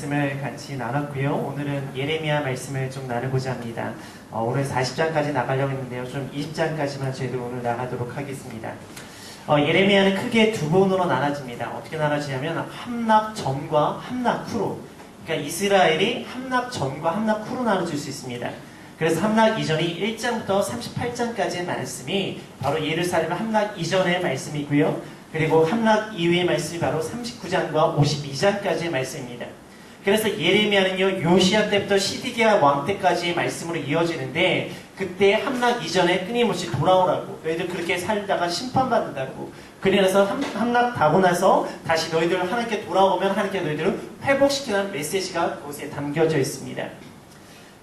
말씀을 같이 나눴고요. 오늘은 예레미야 말씀을 좀 나누고자 합니다. 오늘 40장까지 나가려고 했는데요. 좀 20장까지만 저희도 오늘 나가도록 하겠습니다. 예레미야는 크게 두 부분으로 나눠집니다. 어떻게 나눠지냐면 함락 전과 함락 후로. 그러니까 이스라엘이 함락 전과 함락 후로 나눠질 수 있습니다. 그래서 함락 이전이 1장부터 38장까지의 말씀이 바로 예루살렘 함락 이전의 말씀이고요. 그리고 함락 이후의 말씀이 바로 39장과 52장까지의 말씀입니다. 그래서 예레미야는요, 요시야 때부터 시드기야 왕 때까지의 말씀으로 이어지는데, 그때 함락 이전에 끊임없이 돌아오라고, 너희들 그렇게 살다가 심판받는다고, 그래서 함락하고 나서 다시 너희들 하나님께 돌아오면 하나님께 너희들을 회복시키는 메시지가 그곳에 담겨져 있습니다.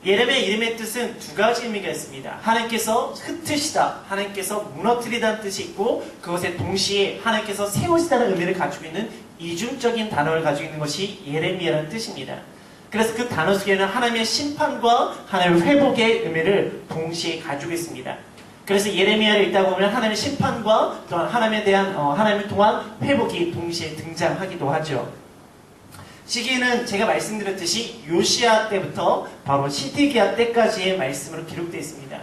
예레미야 이름의 뜻은 두 가지 의미가 있습니다. 하나님께서 흩으시다, 하나님께서 무너뜨리다는 뜻이 있고, 그것에 동시에 하나님께서 세우시다는 의미를 가지고 있는 이중적인 단어를 가지고 있는 것이 예레미야라는 뜻입니다. 그래서 그 단어 속에는 하나님의 심판과 하나님의 회복의 의미를 동시에 가지고 있습니다. 그래서 예레미야를 읽다 보면 하나님의 심판과 또한 하나님에 대한 하나님을 통한 회복이 동시에 등장하기도 하죠. 시기는 제가 말씀드렸듯이 요시야 때부터 바로 시드기야 때까지의 말씀으로 기록되어 있습니다.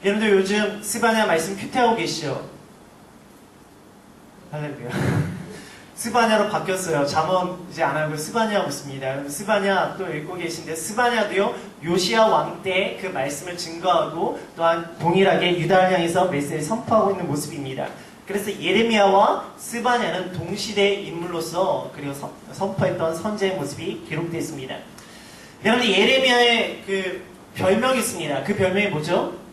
여러분들 요즘 스바냐 말씀 큐티하고 계시죠? 할렐루야. 스바냐로 바뀌었어요. 잠언 이제 안 하고 스바냐 하고 있습니다. 스바냐 또 읽고 계신데, 스바냐도요 요시야 왕 때 그 말씀을 증거하고 또한 동일하게 유다를 향해서 메시지를 선포하고 있는 모습입니다. 그래서 예레미야와 스바냐는 동시대 인물로서 그리고 선포했던 선제의 모습이 기록되어 있습니다. 여러분, 예레미야의 그 별명이 있습니다. 그 별명이 뭐죠?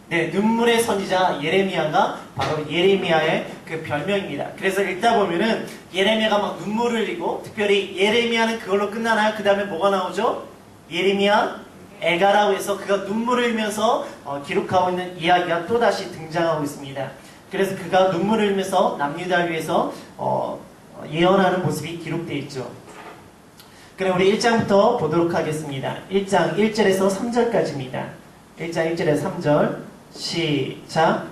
네, 눈물의 선지자 예레미야가 바로 예레미야의 그 별명입니다. 그래서 읽다 보면은 예레미야가 막 눈물을 흘리고, 특별히 예레미야는 그걸로 끝나나요? 그 다음에 뭐가 나오죠? 예레미야 애가라고 해서 그가 눈물을 흘리면서 기록하고 있는 이야기가 또다시 등장하고 있습니다. 그래서 그가 눈물을 흘리면서 남유다를 위해서 예언하는 모습이 기록되어 있죠. 그럼 우리 1장부터 보도록 하겠습니다. 1장 1절에서 3절까지입니다. 1장 1절에서 3절 시작.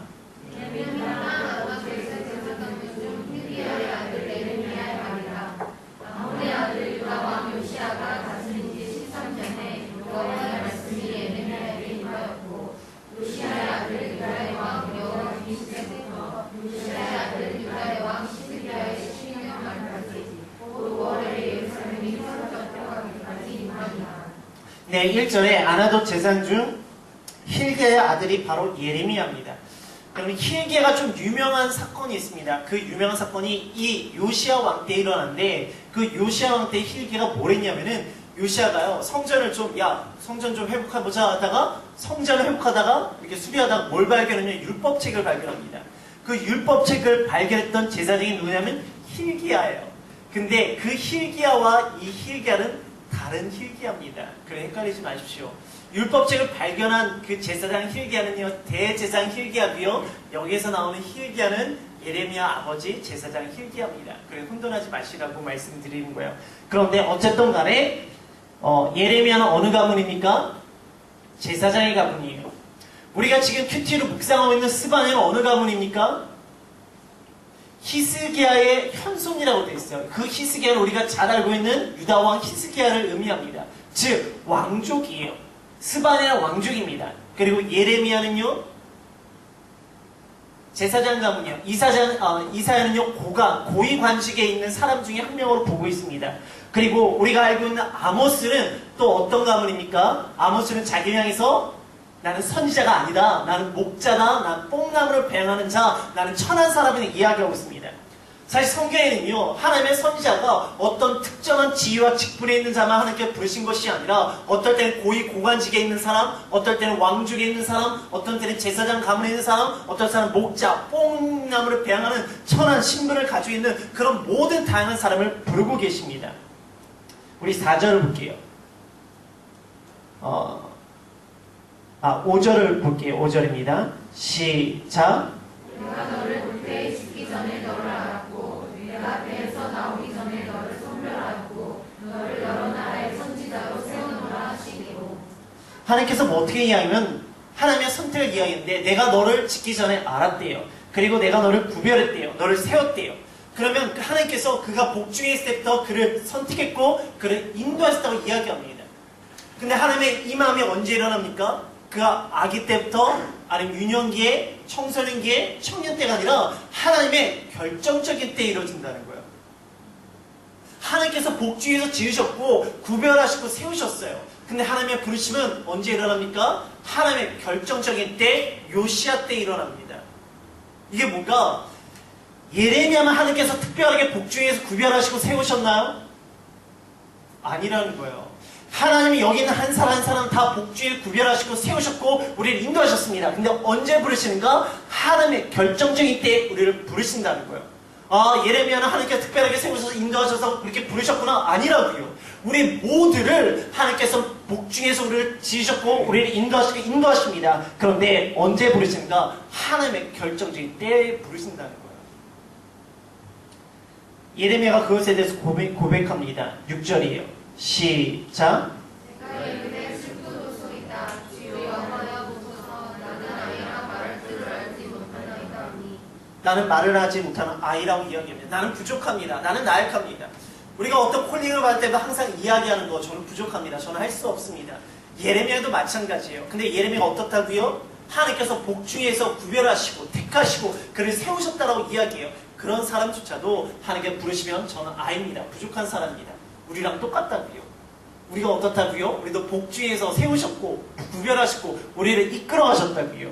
네, 1절에 아나돗 제사장 중 힐게의 아들이 바로 예레미야입니다. 그러면 힐게가 좀 유명한 사건이 있습니다. 그 유명한 사건이 이 요시야 왕 때 일어났는데, 그 요시야 왕 때 힐게가 뭘 했냐면은, 요시야가요 성전을 좀 성전 좀 회복해보자 하다가, 성전을 회복하다가 이렇게 수리하다가 뭘 발견하냐면 율법책을 발견합니다. 그 율법책을 발견했던 제사장이 누구냐면 힐기야예요. 근데 그 힐기야와 이 힐기야는 다른 힐기야입니다. 그래 헷갈리지 마십시오. 율법책을 발견한 그 제사장 힐기야는요 대제사장 힐기야고요, 여기에서 나오는 힐기야는 예레미야 아버지 제사장 힐기야입니다. 그래 혼돈하지 마시라고 말씀드리는 거예요. 그런데 어쨌든 간에 예레미야는 어느 가문입니까? 제사장의 가문이에요. 우리가 지금 큐티로 묵상하고 있는 스바냐는 어느 가문입니까? 히스기야의 현손이라고 되어 있어요. 그 히스기야는 우리가 잘 알고 있는 유다왕 히스기야를 의미합니다. 즉 왕족이에요. 스바냐는 왕족입니다. 그리고 예레미야는요 제사장 가문이에요. 이사야는요 고위 관직에 있는 사람 중에 한 명으로 보고 있습니다. 그리고 우리가 알고 있는 아모스는 또 어떤 가문입니까? 아모스는 자기를 향해서 나는 선지자가 아니다, 나는 목자다, 나는 뽕나무를 배양하는 자, 나는 천한 사람을 이야기하고 있습니다. 사실 성경에는요 하나님의 선지자가 어떤 특정한 지위와 직분에 있는 자만 하나님께 부르신 것이 아니라, 어떨 때는 고위 고관직에 있는 사람, 어떨 때는 왕족에 있는 사람, 어떤 때는 제사장 가문에 있는 사람, 어떤 사람은 목자, 뽕나무를 배양하는 천한 신분을 가지고 있는 그런 모든 다양한 사람을 부르고 계십니다. 우리 4절을 볼게요. 5절을 볼게요. 5절입니다. 시작. 내가 너를 불태에 싣기 전에 너를 알았고, 내가 배에서 나오기 전에 너를 선별하였고, 너를 여러 나라의 선지자로 세우노라 하시기로. 하나님께서 뭐 어떻게 이야기하면 하나님의 선택을 이야기했는데, 내가 너를 짓기 전에 알았대요. 그리고 내가 너를 구별했대요. 너를 세웠대요. 그러면 하나님께서 그가 복중에 있을 때부터 그를 선택했고 그를 인도하셨다고 이야기합니다. 근데 하나님의 이 마음이 언제 일어납니까? 그가 아기 때부터 아니면 유년기에 청소년기에 청년 때가 아니라 하나님의 결정적인 때에 이루어진다는 거예요. 하나님께서 복중에서 지으셨고 구별하시고 세우셨어요. 근데 하나님의 부르심은 언제 일어납니까? 하나님의 결정적인 때, 요시아 때 일어납니다. 이게 뭔가 예레미야만 하나님께서 특별하게 복중에서 구별하시고 세우셨나요? 아니라는 거예요. 하나님이 여기 있는 한 사람 한 사람 다 복중에 구별하시고 세우셨고 우리를 인도하셨습니다. 근데 언제 부르시는가? 하나님의 결정적인 때에 우리를 부르신다는 거예요. 아, 예레미야는 하나님께서 특별하게 세우셔서 인도하셔서 그렇게 부르셨구나. 아니라고요. 우리 모두를 하나님께서 복중에서 우리를 지으셨고 우리를 인도하십니다. 그런데 언제 부르시는가? 하나님의 결정적인 때에 부르신다는 거예요. 예레미야가 그것에 대해서 고백합니다. 6절이에요. 시작. 내가 이르되 슬프도 소이다. 주여 영화여 보소서. 나는 아이라 말할 줄을 알지 못하나이다. 나는 말을 하지 못하는 아이라고 이야기합니다. 나는 부족합니다. 나는 나약합니다. 우리가 어떤 콜링을 받을 때도 항상 이야기하는 거 저는 부족합니다. 저는 할 수 없습니다. 예레미야도 마찬가지예요. 근데 예레미야가 어떻다고요? 하나님께서 복중에서 구별하시고 택하시고 그를 세우셨다라고 이야기해요. 그런 사람조차도 하나님께 부르시면 저는 아입니다. 부족한 사람입니다. 우리랑 똑같다고요. 우리가 어떻다고요? 우리도 복중에서 세우셨고 구별하시고 우리를 이끌어가셨다고요.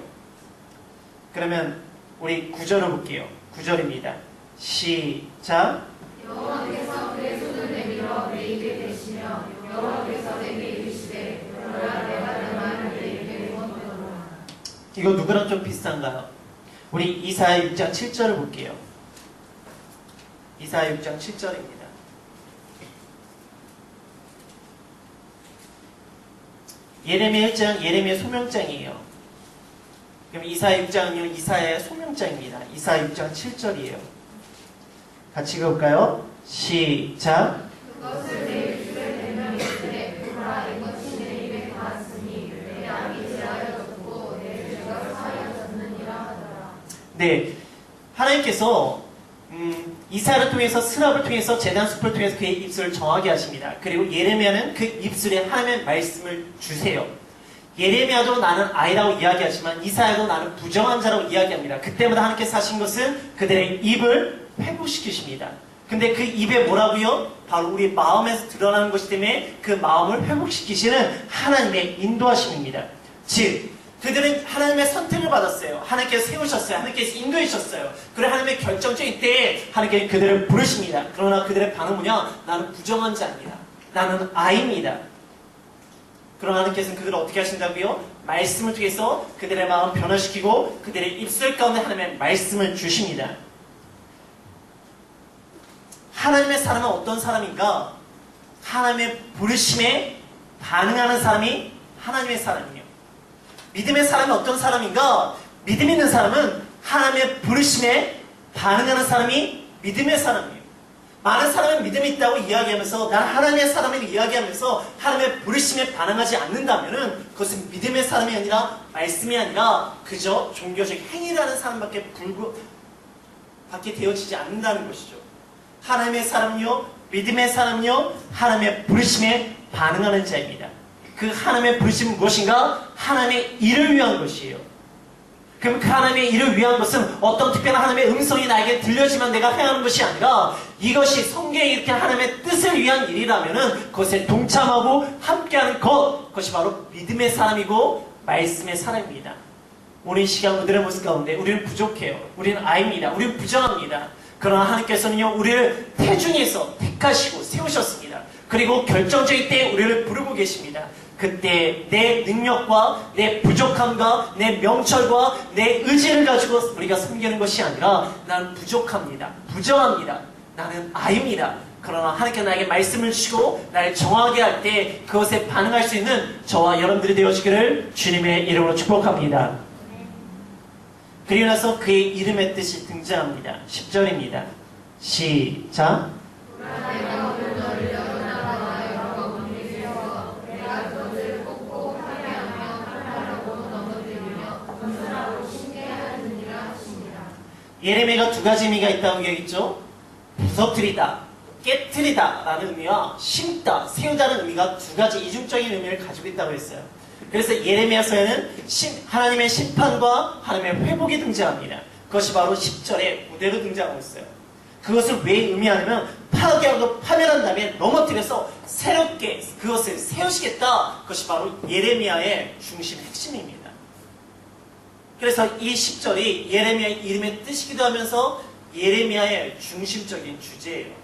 그러면 우리 9절을 볼게요. 9절입니다. 시작. 여호와께서 그의 손을 내밀어 내 입에 대시며 여호와께서 내게 이르시되 그러나 내가 내 말을 내 입에 원하노라. 이거 누구랑 좀 비슷한가요? 우리 이사야 6장 7절을 볼게요. 이사야 6장 7절입니다. 예레미야 1장 예레미야 소명장이에요. 그럼 이사야 6장은요 이사야의 소명장입니다. 이사야 6장 7절이에요. 같이 읽어볼까요? 시작. 그것을 내 입술에 대면 이르되 보라 이것이 내 입에 닿았으니 내 악이 제하여졌고 내 죄가 사하여졌느니라 하더라. 네, 하나님께서 이사야를 통해서 스랍을 통해서 제단숲을 통해서 그의 입술을 정하게 하십니다. 그리고 예레미야는 그 입술에 하나님의 말씀을 주세요. 예레미야도 나는 아이라고 이야기하지만 이사야도 나는 부정한 자라고 이야기합니다. 그때마다 하나님께서 하신 것은 그들의 입을 회복시키십니다. 근데 그 입에 뭐라고요? 바로 우리 마음에서 드러나는 것이기 때문에 그 마음을 회복시키시는 하나님의 인도하심입니다. 즉 그들은 하나님의 선택을 받았어요. 하나님께서 세우셨어요. 하나님께서 인도해 주셨어요. 그리고 하나님의 결정적인 때에 하나님께서 그들을 부르십니다. 그러나 그들의 반응은 뭐냐? 나는 부정한 자입니다. 나는 아이입니다. 그러나 하나님께서는 그들을 어떻게 하신다고요? 말씀을 통해서 그들의 마음을 변화시키고 그들의 입술 가운데 하나님의 말씀을 주십니다. 하나님의 사람은 어떤 사람인가? 하나님의 부르심에 반응하는 사람이 하나님의 사람이에요. 믿음의 사람은 어떤 사람인가? 믿음 있는 사람은 하나님의 부르심에 반응하는 사람이 믿음의 사람이에요. 많은 사람은 믿음이 있다고 이야기하면서 난 하나님의 사람을 이야기하면서 하나님의 부르심에 반응하지 않는다면 그것은 믿음의 사람이 아니라 말씀이 아니라 그저 종교적 행위라는 사람밖에 되어지지 않는다는 것이죠. 하나님의 사람요, 믿음의 사람요, 하나님의 부르심에 반응하는 자입니다. 그 하나님의 부르심은 무엇인가? 하나님의 일을 위한 것이에요. 그럼 그 하나님의 일을 위한 것은 어떤 특별한 하나님의 음성이 나에게 들려지만 내가 해야 하는 것이 아니라 이것이 성경에 이렇게 하나님의 뜻을 위한 일이라면 그것에 동참하고 함께하는 그것이 바로 믿음의 사람이고 말씀의 사람입니다. 오늘 이 시간 우리의 모습 가운데 우리는 부족해요. 우리는 아입니다. 우리는 부정합니다. 그러나 하나님께서는요 우리를 태중에서 택하시고 세우셨습니다. 그리고 결정적인 때에 우리를 부르고 계십니다. 그때 내 능력과 내 부족함과 내 명철과 내 의지를 가지고 우리가 섬기는 것이 아니라 나는 부족합니다. 부정합니다. 나는 아입니다. 그러나 하나님께서 나에게 말씀을 주시고 나를 정하게 할 때 그것에 반응할 수 있는 저와 여러분들이 되어지기를 주님의 이름으로 축복합니다. 그리고 나서 그의 이름의 뜻이 등장합니다. 10절입니다. 시작. 예레미야가 두 가지 의미가 있다고 얘기했죠. 부서뜨리다, 깨뜨리다 라는 의미와 심다, 세우다는 의미가 두 가지 이중적인 의미를 가지고 있다고 했어요. 그래서 예레미야서에는 하나님의 심판과 하나님의 회복이 등장합니다. 그것이 바로 10절에 무대로 등장하고 있어요. 그것을 왜 의미하냐면 파괴하고 파멸한 다음에 넘어뜨려서 새롭게 그것을 세우시겠다. 그것이 바로 예레미야의 중심 핵심입니다. 그래서 이 10절이 예레미야의 이름의 뜻이기도 하면서 예레미야의 중심적인 주제예요.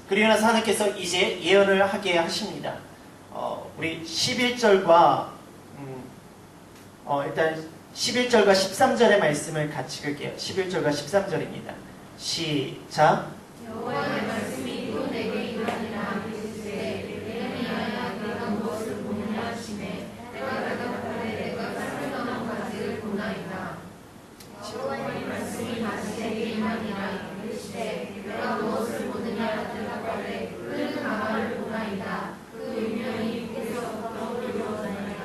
그리고 나서 하나님께서 이제 예언을 하게 하십니다. 우리 11절과 일단 11절과 13절의 말씀을 같이 읽을게요. 11절과 13절입니다. 시작. 여호와의 말씀이 또 내게 임하니라. 이르시되 예레미야야 내가 무엇을 보느냐 하시매 내가 대답하되 내가 쌀을 떠난 가지를 보나이다. 여호와의 말씀이 다시 내게 임하니라. 이르시되 내가 무엇을 보느냐 대답하되 끓는 가마를 보나이다. 그 유명이 빛에서부터 이루어지나이다.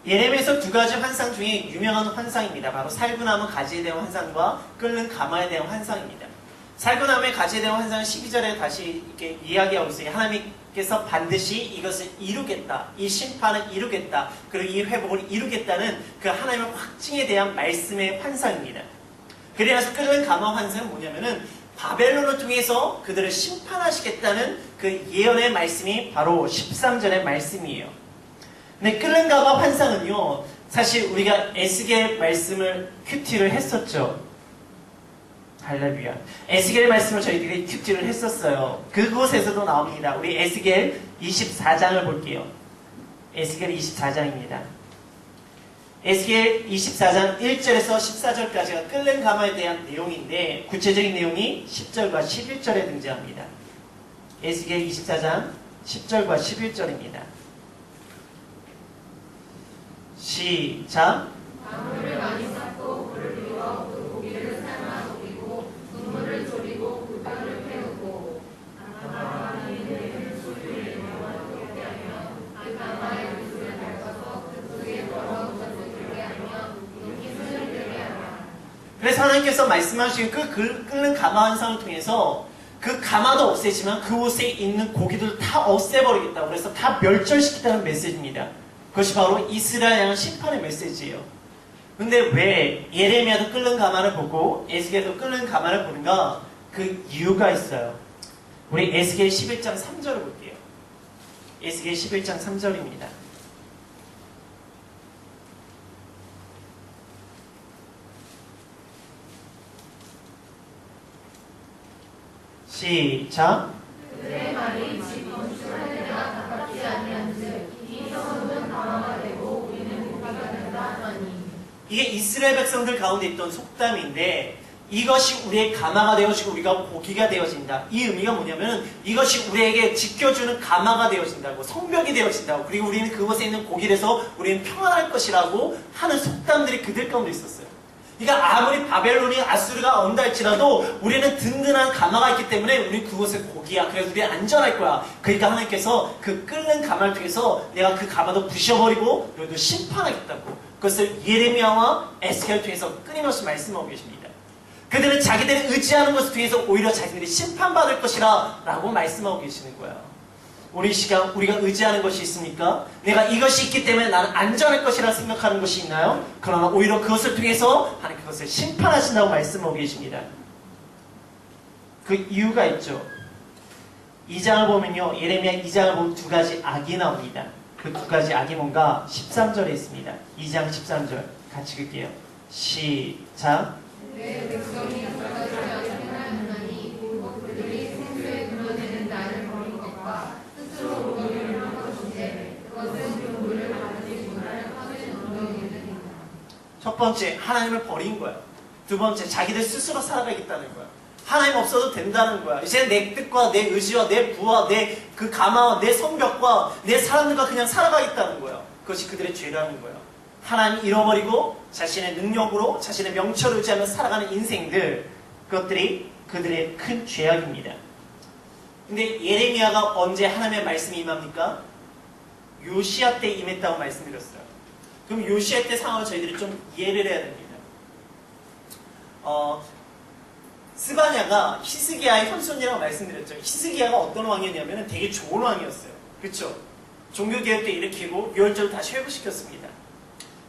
예레미야에서 두 가지 환상 중에 유명한 환상입니다. 바로 살구나무 가지에 대한 환상과 끓는 가마에 대한 환상입니다. 살구나무의 가지에 대한 환상은 12절에 다시 이렇게 이야기하고 있어요. 하나님께서 반드시 이것을 이루겠다. 이 심판을 이루겠다. 그리고 이 회복을 이루겠다는 그 하나님의 확증에 대한 말씀의 환상입니다. 그래서 끓는 가마 환상은 뭐냐면은 바벨론을 통해서 그들을 심판하시겠다는 그 예언의 말씀이 바로 13절의 말씀이에요. 근데 끓는 가마 환상은요, 사실 우리가 에스겔 말씀을 큐티를 했었죠. 할렐루야. 에스겔 말씀을 저희들이 큐티를 했었어요. 그곳에서도 나옵니다. 우리 에스겔 24장을 볼게요. 에스겔 24장입니다. 에스겔 24장 1절에서 14절까지가 끓는 가마에 대한 내용인데 구체적인 내용이 10절과 11절에 등장합니다. 에스겔 24장 10절과 11절입니다. 시작. 나무를 많이 쌓고 불을 피워 그 고기를 삶아 녹이고 국물을 졸이고 그 뼈를 태우고 가마에 내는 소리를 여호와께 듣게 하며 그 가마의 구슬을 밟아서 그 속에 더러운 것을 들게 하며 눈기술을 들게 하라. 그래서 하나님께서 말씀하신 그 끓는 가마 환상을 통해서 그 가마도 없애지만 그곳에 있는 고기들을 다 없애버리겠다고 그래서 다 멸절시키겠다는 메시지입니다. 그것이 바로 이스라엘 향한 심판의 메시지예요. 근데 왜 예레미야도 끓는 가마를 보고 에스겔도 끓는 가마를 보는가? 그 이유가 있어요. 우리 에스겔 11장 3절을 볼게요. 에스겔 11장 3절입니다. 시작. 그들의 말이 집 건축할 때가 가깝지 아니한즉 이 성읍은 가마가 되고 우리는 고기가 된다 하니. 이게 이스라엘 백성들 가운데 있던 속담인데 이것이 우리의 가마가 되어지고 우리가 고기가 되어진다. 이 의미가 뭐냐면 이것이 우리에게 지켜주는 가마가 되어진다고, 성벽이 되어진다고, 그리고 우리는 그곳에 있는 고기에서 우리는 평안할 것이라고 하는 속담들이 그들 가운데 있었어요. 그러니까 아무리 바벨론이 아수르가 온다 할지라도 우리는 든든한 가마가 있기 때문에 우리 그곳의 고기야. 그래서 우리는 안전할 거야. 그러니까 하나님께서 그 끓는 가마를 통해서 내가 그 가마도 부셔버리고 너희도 심판하겠다고. 그것을 예레미야와 에스겔을 통해서 끊임없이 말씀하고 계십니다. 그들은 자기들이 의지하는 것을 통해서 오히려 자기들이 심판받을 것이라 라고 말씀하고 계시는 거예요. 우리 시간 우리가 의지하는 것이 있습니까? 내가 이것이 있기 때문에 나는 안전할 것이라 생각하는 것이 있나요? 그러나 오히려 그것을 통해서 하나님 그것을 심판하신다고 말씀하고 계십니다. 그 이유가 있죠. 2장을 보면요, 예레미야 2장을 보면 두 가지 악이 나옵니다. 그 두 가지 악이 뭔가 13절에 있습니다. 2장 13절 같이 읽게요. 시작. 내 백성이 그것을 행하였나니 그들이 생수에 그려내는 나를 버린 것과 스스로 우리를 한 것인데 그것은 그 물을 받지 못할 퍼진 웅덩이들이다. 첫 번째, 하나님을 버린 거야. 두 번째, 자기들 스스로 살아가겠다는 거야. 하나님 없어도 된다는 거야. 이제 내 뜻과 내 의지와 내 부와 내 그 가마와 내 성벽과 내 사람들과 그냥 살아가겠다는 거야. 그것이 그들의 죄라는 거야. 하나님 잃어버리고 자신의 능력으로 자신의 명철을 의지하며 살아가는 인생들, 그것들이 그들의 큰 죄악입니다. 근데 예레미야가 언제 하나님의 말씀이 임합니까? 요시야 때 임했다고 말씀드렸어요. 그럼 요시야 때 상황을 저희들이 좀 이해를 해야 됩니다. 스바냐가 히스기야의 현손이라고 말씀드렸죠. 히스기야가 어떤 왕이었냐면 되게 좋은 왕이었어요. 그렇죠? 종교개혁도 일으키고 유월절을 다시 회복시켰습니다.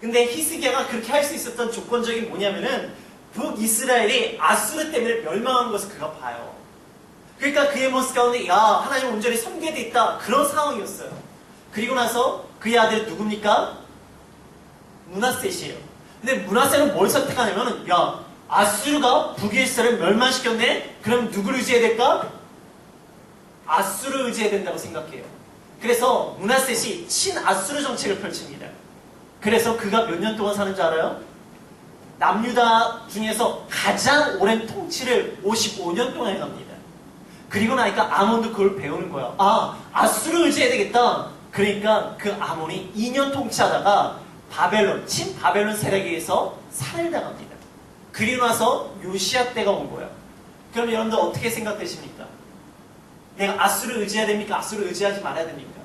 근데 히스기야가 그렇게 할 수 있었던 조건적인 뭐냐면은 북이스라엘이 아수르 때문에 멸망한 것을 그가 봐요. 그러니까 그의 모습 가운데 야 하나님 온전히 섬겨야 돼 있다 그런 상황이었어요. 그리고 나서 그의 아들이 누굽니까? 므낫셋이에요. 근데 므낫셋은 뭘 선택하냐면은 야 아수르가 북이스라엘을 멸망시켰네? 그럼 누구를 의지해야 될까? 아수르를 의지해야 된다고 생각해요. 그래서 므낫셋이 친아수르 정책을 펼칩니다. 그래서 그가 몇 년 동안 사는 줄 알아요? 남유다 중에서 가장 오랜 통치를 55년 동안 해갑니다. 그리고 나니까 아몬도 그걸 배우는 거야. 아, 아수르를 의지해야 되겠다. 그러니까 그 아몬이 2년 통치하다가 바벨론, 친바벨론 세력에 의해서 살해를 당합니다. 그리고 나서 요시야 때가 온 거예요. 그럼 여러분들 어떻게 생각되십니까? 내가 아수르를 의지해야 됩니까? 아수르를 의지하지 말아야 됩니까?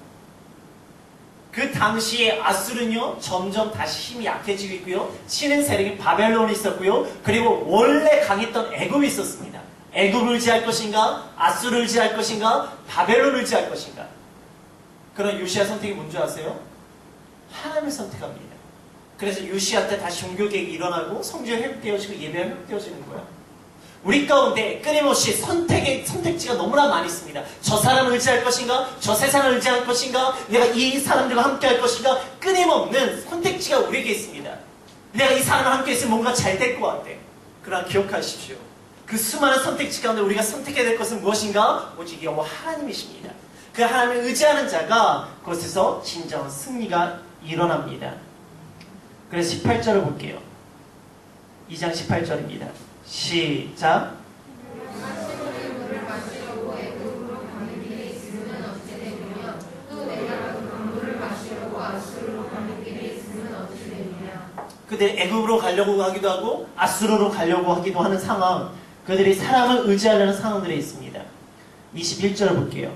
그 당시에 아수르는요 점점 다시 힘이 약해지고 있고요. 신흥 세력인 바벨론이 있었고요. 그리고 원래 강했던 애굽이 있었습니다. 애굽을 의지할 것인가? 아수르를 의지할 것인가? 바벨론을 의지할 것인가? 그런 요시야 선택이 뭔지 아세요? 하나님을 선택합니다. 그래서 요시야 때 다시 종교개혁이 일어나고 성전이 회복되어지고 예배가 회복되어지는 거예요. 우리 가운데 끊임없이 선택지가 너무나 많이 있습니다. 저 사람을 의지할 것인가? 저 세상을 의지할 것인가? 내가 이 사람들과 함께 할 것인가? 끊임없는 선택지가 우리에게 있습니다. 내가 이 사람과 함께 있으면 뭔가 잘 될 것 같아. 그러나 기억하십시오. 그 수많은 선택지 가운데 우리가 선택해야 될 것은 무엇인가? 오직 여호와 하나님이십니다. 그 하나님을 의지하는 자가 그곳에서 진정한 승리가 일어납니다. 그래서 18절을 볼게요. 2장 18절입니다. 시작. 그들이 애굽으로 가려고 하기도 하고 아수르로 가려고 하기도 하는 상황, 그들이 사람을 의지하려는 상황들이 있습니다. 21절을 볼게요.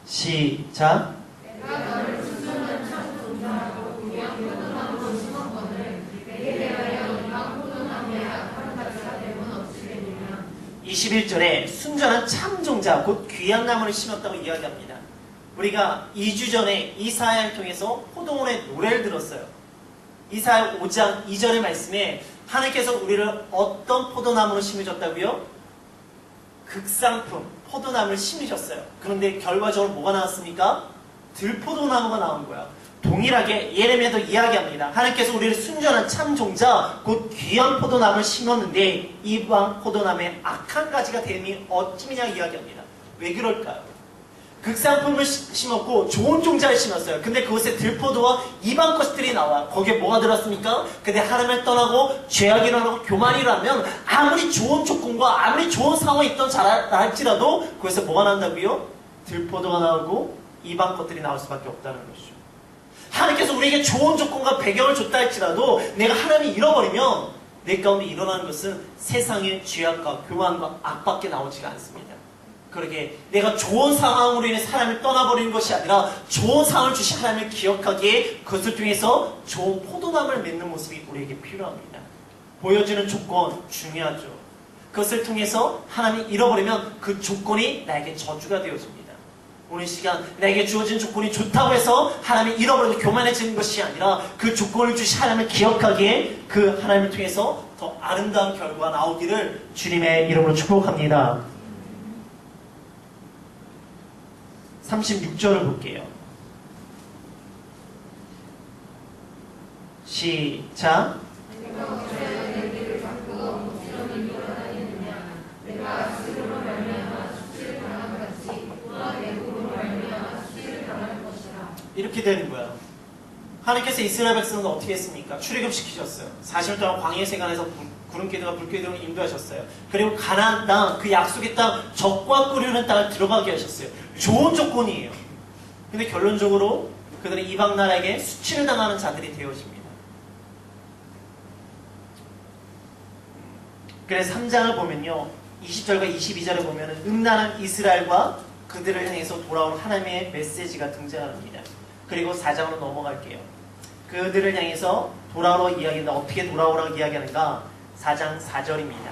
시작. 내가 너를 순전한 참 존귀하고 귀한 포도나무로 심었거늘 내게 대하여 이방 포도나무의 악한 가지가 되면 어찌 되느냐. 21절에 순전한 참 종자 곧 귀한 나무를 심었다고 이야기합니다. 우리가 2주 전에 이사야를 통해서 포도원의 노래를 들었어요. 이사야 5장 2절의 말씀에 하나님께서 우리를 어떤 포도나무로 심으셨다고요? 극상품 포도나무를 심으셨어요. 그런데 결과적으로 뭐가 나왔습니까? 들포도나무가 나온 거야. 동일하게 예레미야도 이야기합니다. 하나님께서 우리를 순전한 참 종자 곧 귀한 포도나무를 심었는데 이방 포도나무에 악한 가지가 됨이 어찌미냐 이야기합니다. 왜 그럴까요? 극상품을 심었고 좋은 종자를 심었어요. 근데 그곳에 들포도와 이방 것들이 나와요. 거기에 뭐가 들었습니까? 근데 하나님을 떠나고 죄악이 일어나고 교만이 일어나면 아무리 좋은 조건과 아무리 좋은 상황이 있던 자 할지라도 그곳에 뭐가 난다고요? 들포도가 나오고 이방 것들이 나올 수밖에 없다는 것이죠. 하나님께서 우리에게 좋은 조건과 배경을 줬다 할지라도 내가 하나님을 잃어버리면 내 가운데 일어나는 것은 세상의 죄악과 교만과 악밖에 나오지가 않습니다. 그러게 내가 좋은 상황으로 인해 사람을 떠나버리는 것이 아니라 좋은 상황을 주신 하나님을 기억하기에 그것을 통해서 좋은 포도나무를 맺는 모습이 우리에게 필요합니다. 보여주는 조건 중요하죠. 그것을 통해서 하나님이 잃어버리면 그 조건이 나에게 저주가 되어집니다. 오늘 시간 나에게 주어진 조건이 좋다고 해서 하나님이 잃어버려도 교만해지는 것이 아니라 그 조건을 주신 하나님을 기억하기에 그 하나님을 통해서 더 아름다운 결과가 나오기를 주님의 이름으로 축복합니다. 36절을 볼게요. 시작. 이렇게 되는 거예요. 하나님께서 이스라엘 백성을 어떻게 했습니까? 출애굽시키셨어요. 40일 동안 광야 생활에서 구름기둥과 불기둥을 인도하셨어요. 그리고 가나안 땅, 그 약속의 땅, 적과 꿀이는 땅을 들어가게 하셨어요. 좋은 조건이에요. 근데 결론적으로 그들은 이방 나라에게 수치를 당하는 자들이 되어집니다. 그래서 3장을 보면요. 20절과 22절을 보면 음란한 이스라엘과 그들을 향해서 돌아오는 하나님의 메시지가 등장합니다. 그리고 4장으로 넘어갈게요. 그들을 향해서 돌아오라고 이야기한다. 어떻게 돌아오라고 이야기하는가? 4장 4절입니다.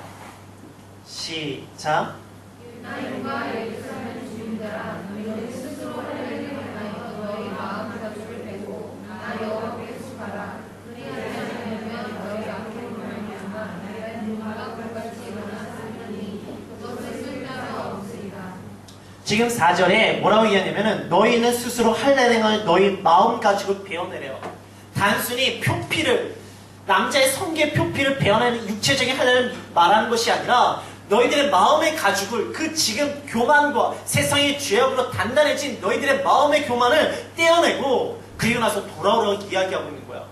시작. 유다인과 예루살렘 주민들아 너희는 스스로 하나님을 만나여 너희 마음을 가죽을 빼고 나 여호와께 속하라. 그리하면 너희 악행으로 말미암아 내가 누가 불같이 일어났으니 그것을 쓸데가 없으리라. 지금 4절에 뭐라고 얘기하냐면은 너희는 스스로 할례를 너희 마음 가지고 베어내래요. 단순히 표피를 남자의 성계 표피를 베어내는 육체적인 할례를 말하는 것이 아니라 너희들의 마음의 가죽을 그 지금 교만과 세상의 죄악으로 단단해진 너희들의 마음의 교만을 떼어내고 그리고 나서 돌아오라고 이야기하고 있는 거야.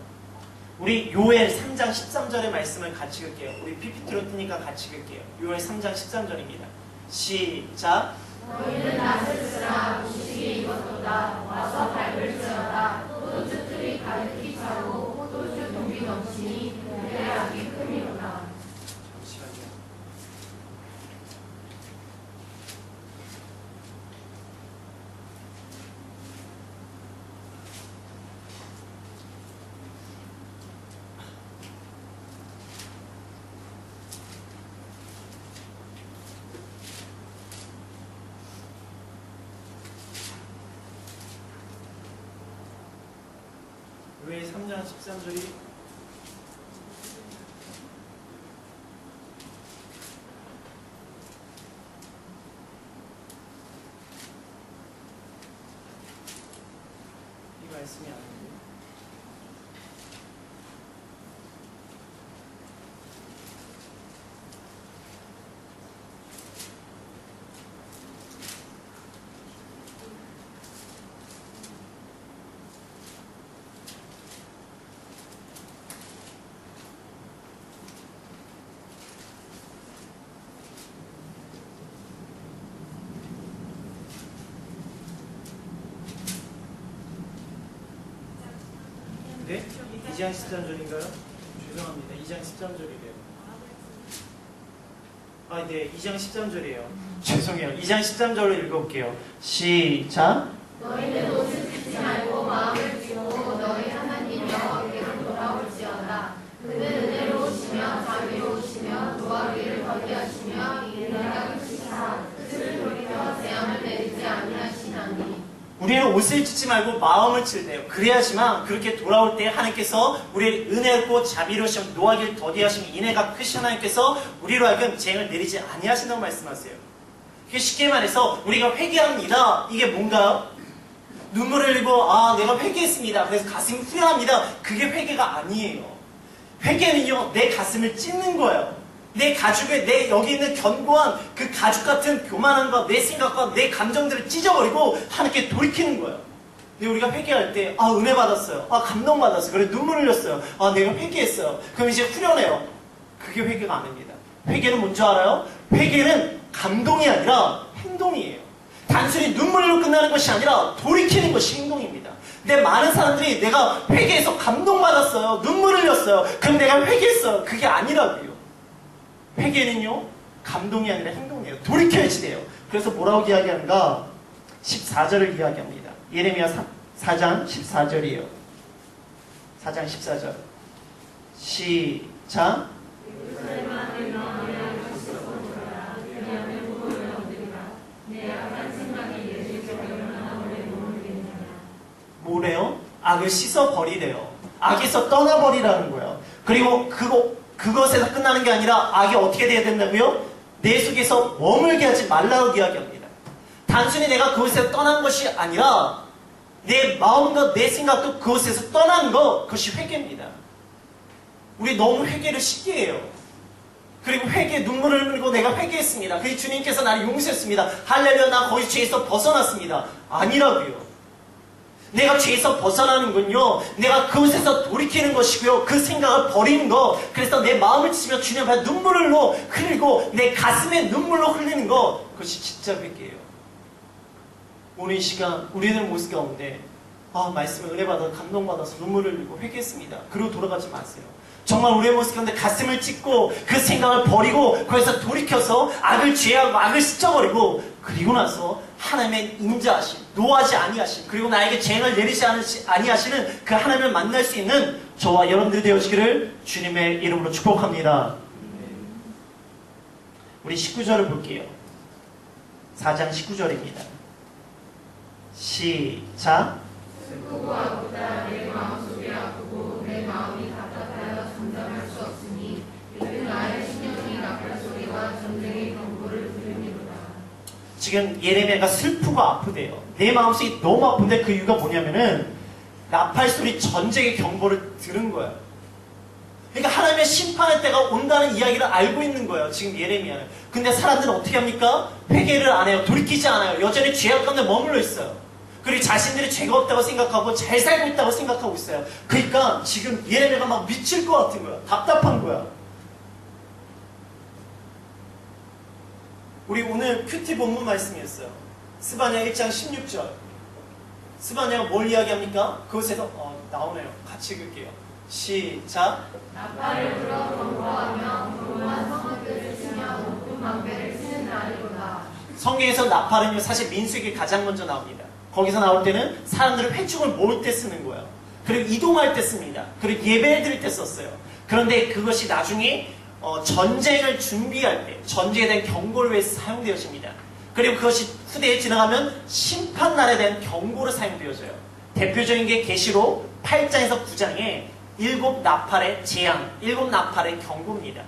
우리 요엘 3장 13절의 말씀을 같이 읽을게요. 우리 PPT로 뜨니까 같이 읽을게요. 요엘 3장 13절입니다. 시작. 너희는 낯을 쓰라 무식이 이것도다 와서 밟을지어다 포도주 틀이 가득히 차고 포도주 독이 넘치니 내 악이 크니로다. 잠시만요. 왜 3장 13절이 이 말씀이 아닌데 네? 2장 13절인가요? 죄송합니다. 2장 13절이래요. 아, 네. 2장 13절이에요. 죄송해요. 2장 13절로 읽어볼게요. 시작. 너희는 옷을 찢지 말고 마음을 비우고 너희 하나님 여호와께로 돌아올지어다. 그는 은혜로우시며 자비로우시며 노하기를 더디하시며 인내가 크시사 뜻을 돌이켜 재앙을 내리지 아니하시나니. 우리는 옷을 찢지 말고 마음을 칠래요. 그래야지만 그렇게 돌아올 때 하나님께서 우리를 은혜롭고 자비로우시며 노하기를 더디하시며 인애가 크신 하나님께서 우리로 하여금 재앙을 내리지 아니하신다고 말씀하세요. 그게 쉽게 말해서 우리가 회개합니다. 이게 뭔가요? 눈물을 흘리고 아 내가 회개했습니다. 그래서 가슴이 후련합니다. 그게 회개가 아니에요. 회개는요 내 가슴을 찢는 거예요. 내 가죽에 내 여기 있는 견고한 그 가죽 같은 교만함과 내 생각과 내 감정들을 찢어버리고 하나님께 돌이키는 거예요. 근데 우리가 회개할 때 아 은혜 받았어요. 아 감동 받았어요. 그래 눈물 흘렸어요. 아 내가 회개했어요. 그럼 이제 후련해요. 그게 회개가 아닙니다. 회개는 뭔지 알아요? 회개는 감동이 아니라 행동이에요. 단순히 눈물로 끝나는 것이 아니라 돌이키는 것이 행동입니다. 근데 많은 사람들이 내가 회개해서 감동받았어요. 눈물 흘렸어요. 그럼 내가 회개했어요. 그게 아니라고요. 회개는요 감동이 아니라 행동이에요. 돌이켜야지 돼요. 그래서 뭐라고 이야기하는가? 14절을 이야기합니다. 예레미야 4장 14절이에요. 4장 14절 시작. 뭐래요? 악을 씻어버리래요. 악에서 떠나버리라는 거예요. 그리고 그것에서 끝나는 게 아니라 악이 어떻게 돼야 된다고요? 내 속에서 머물게 하지 말라고 이야기합니다. 단순히 내가 그것에서 떠난 것이 아니라 내 마음과 내 생각도 그것에서 떠난 것, 그것이 회개입니다. 우리 너무 회개를 쉽게 해요. 그리고 회개, 눈물을 흘리고 내가 회개했습니다. 그리고 주님께서 나를 용서했습니다. 할렐루야, 나 거기서 죄에서 벗어났습니다. 아니라고요. 내가 죄에서 벗어나는 건요, 내가 그곳에서 돌이키는 것이고요, 그 생각을 버리는 거, 그래서 내 마음을 치며 주님 앞에 눈물로 흘리고 내 가슴에 눈물로 흘리는 거, 그것이 진짜 회개예요. 오늘 이 시간 우리들 모습 가운데 말씀을 은혜 받아 감동받아서 눈물을 흘리고 회개했습니다. 그리고 돌아가지 마세요. 정말 우리의 모습 가운데 가슴을 찢고 그 생각을 버리고 거기서 돌이켜서 악을 죄하고 악을 씻어버리고 그리고 나서 하나님의 인자하심, 노하지 아니하심, 그리고 나에게 재앙을 내리지 아니하시는 그 하나님을 만날 수 있는 저와 여러분들이 되어지기를 주님의 이름으로 축복합니다. 우리 19절을 볼게요. 4장 19절입니다. 시작. 슬프고 아프다 내 마음속이 아프고 내 마음이 답답하여 잠잠할 수 없으니 이는 나의 신령이 나팔 소리와 전쟁의 경보를 들으리로다. 지금 예레미야가 슬프고 아프대요. 내 마음속이 너무 아픈데 그 이유가 뭐냐면은 나팔 소리 전쟁의 경보를 들은 거예요. 그러니까 하나님의 심판의 때가 온다는 이야기를 알고 있는 거예요. 지금 예레미야는. 근데 사람들은 어떻게 합니까? 회개를 안 해요. 돌이키지 않아요. 여전히 죄악 가운데 머물러 있어요. 그리고 자신들이 죄가 없다고 생각하고 잘 살고 있다고 생각하고 있어요. 그러니까 지금 예레미야가 막 미칠 것 같은 거야. 답답한 거야. 우리 오늘 큐티 본문 말씀이었어요. 스바냐 1장 16절. 스바냐가 뭘 이야기합니까? 그곳에서 나오네요. 같이 읽을게요. 시작. 나팔을 불어 경보하며 공허한 성읍들을 치며 높은 방배를 치는 날이로다. 성경에서 나팔은요 사실 민수에게 가장 먼저 나옵니다. 거기서 나올 때는 사람들을 회중을 모을 때 쓰는 거예요. 그리고 이동할 때 씁니다. 그리고 예배를 드릴 때 썼어요. 그런데 그것이 나중에 전쟁을 준비할 때 전쟁에 대한 경고를 위해서 사용되어집니다. 그리고 그것이 후대에 지나가면 심판날에 대한 경고로 사용되어져요. 대표적인 게 계시록 8장에서 9장에 7 나팔의 재앙, 7 나팔의 경고입니다.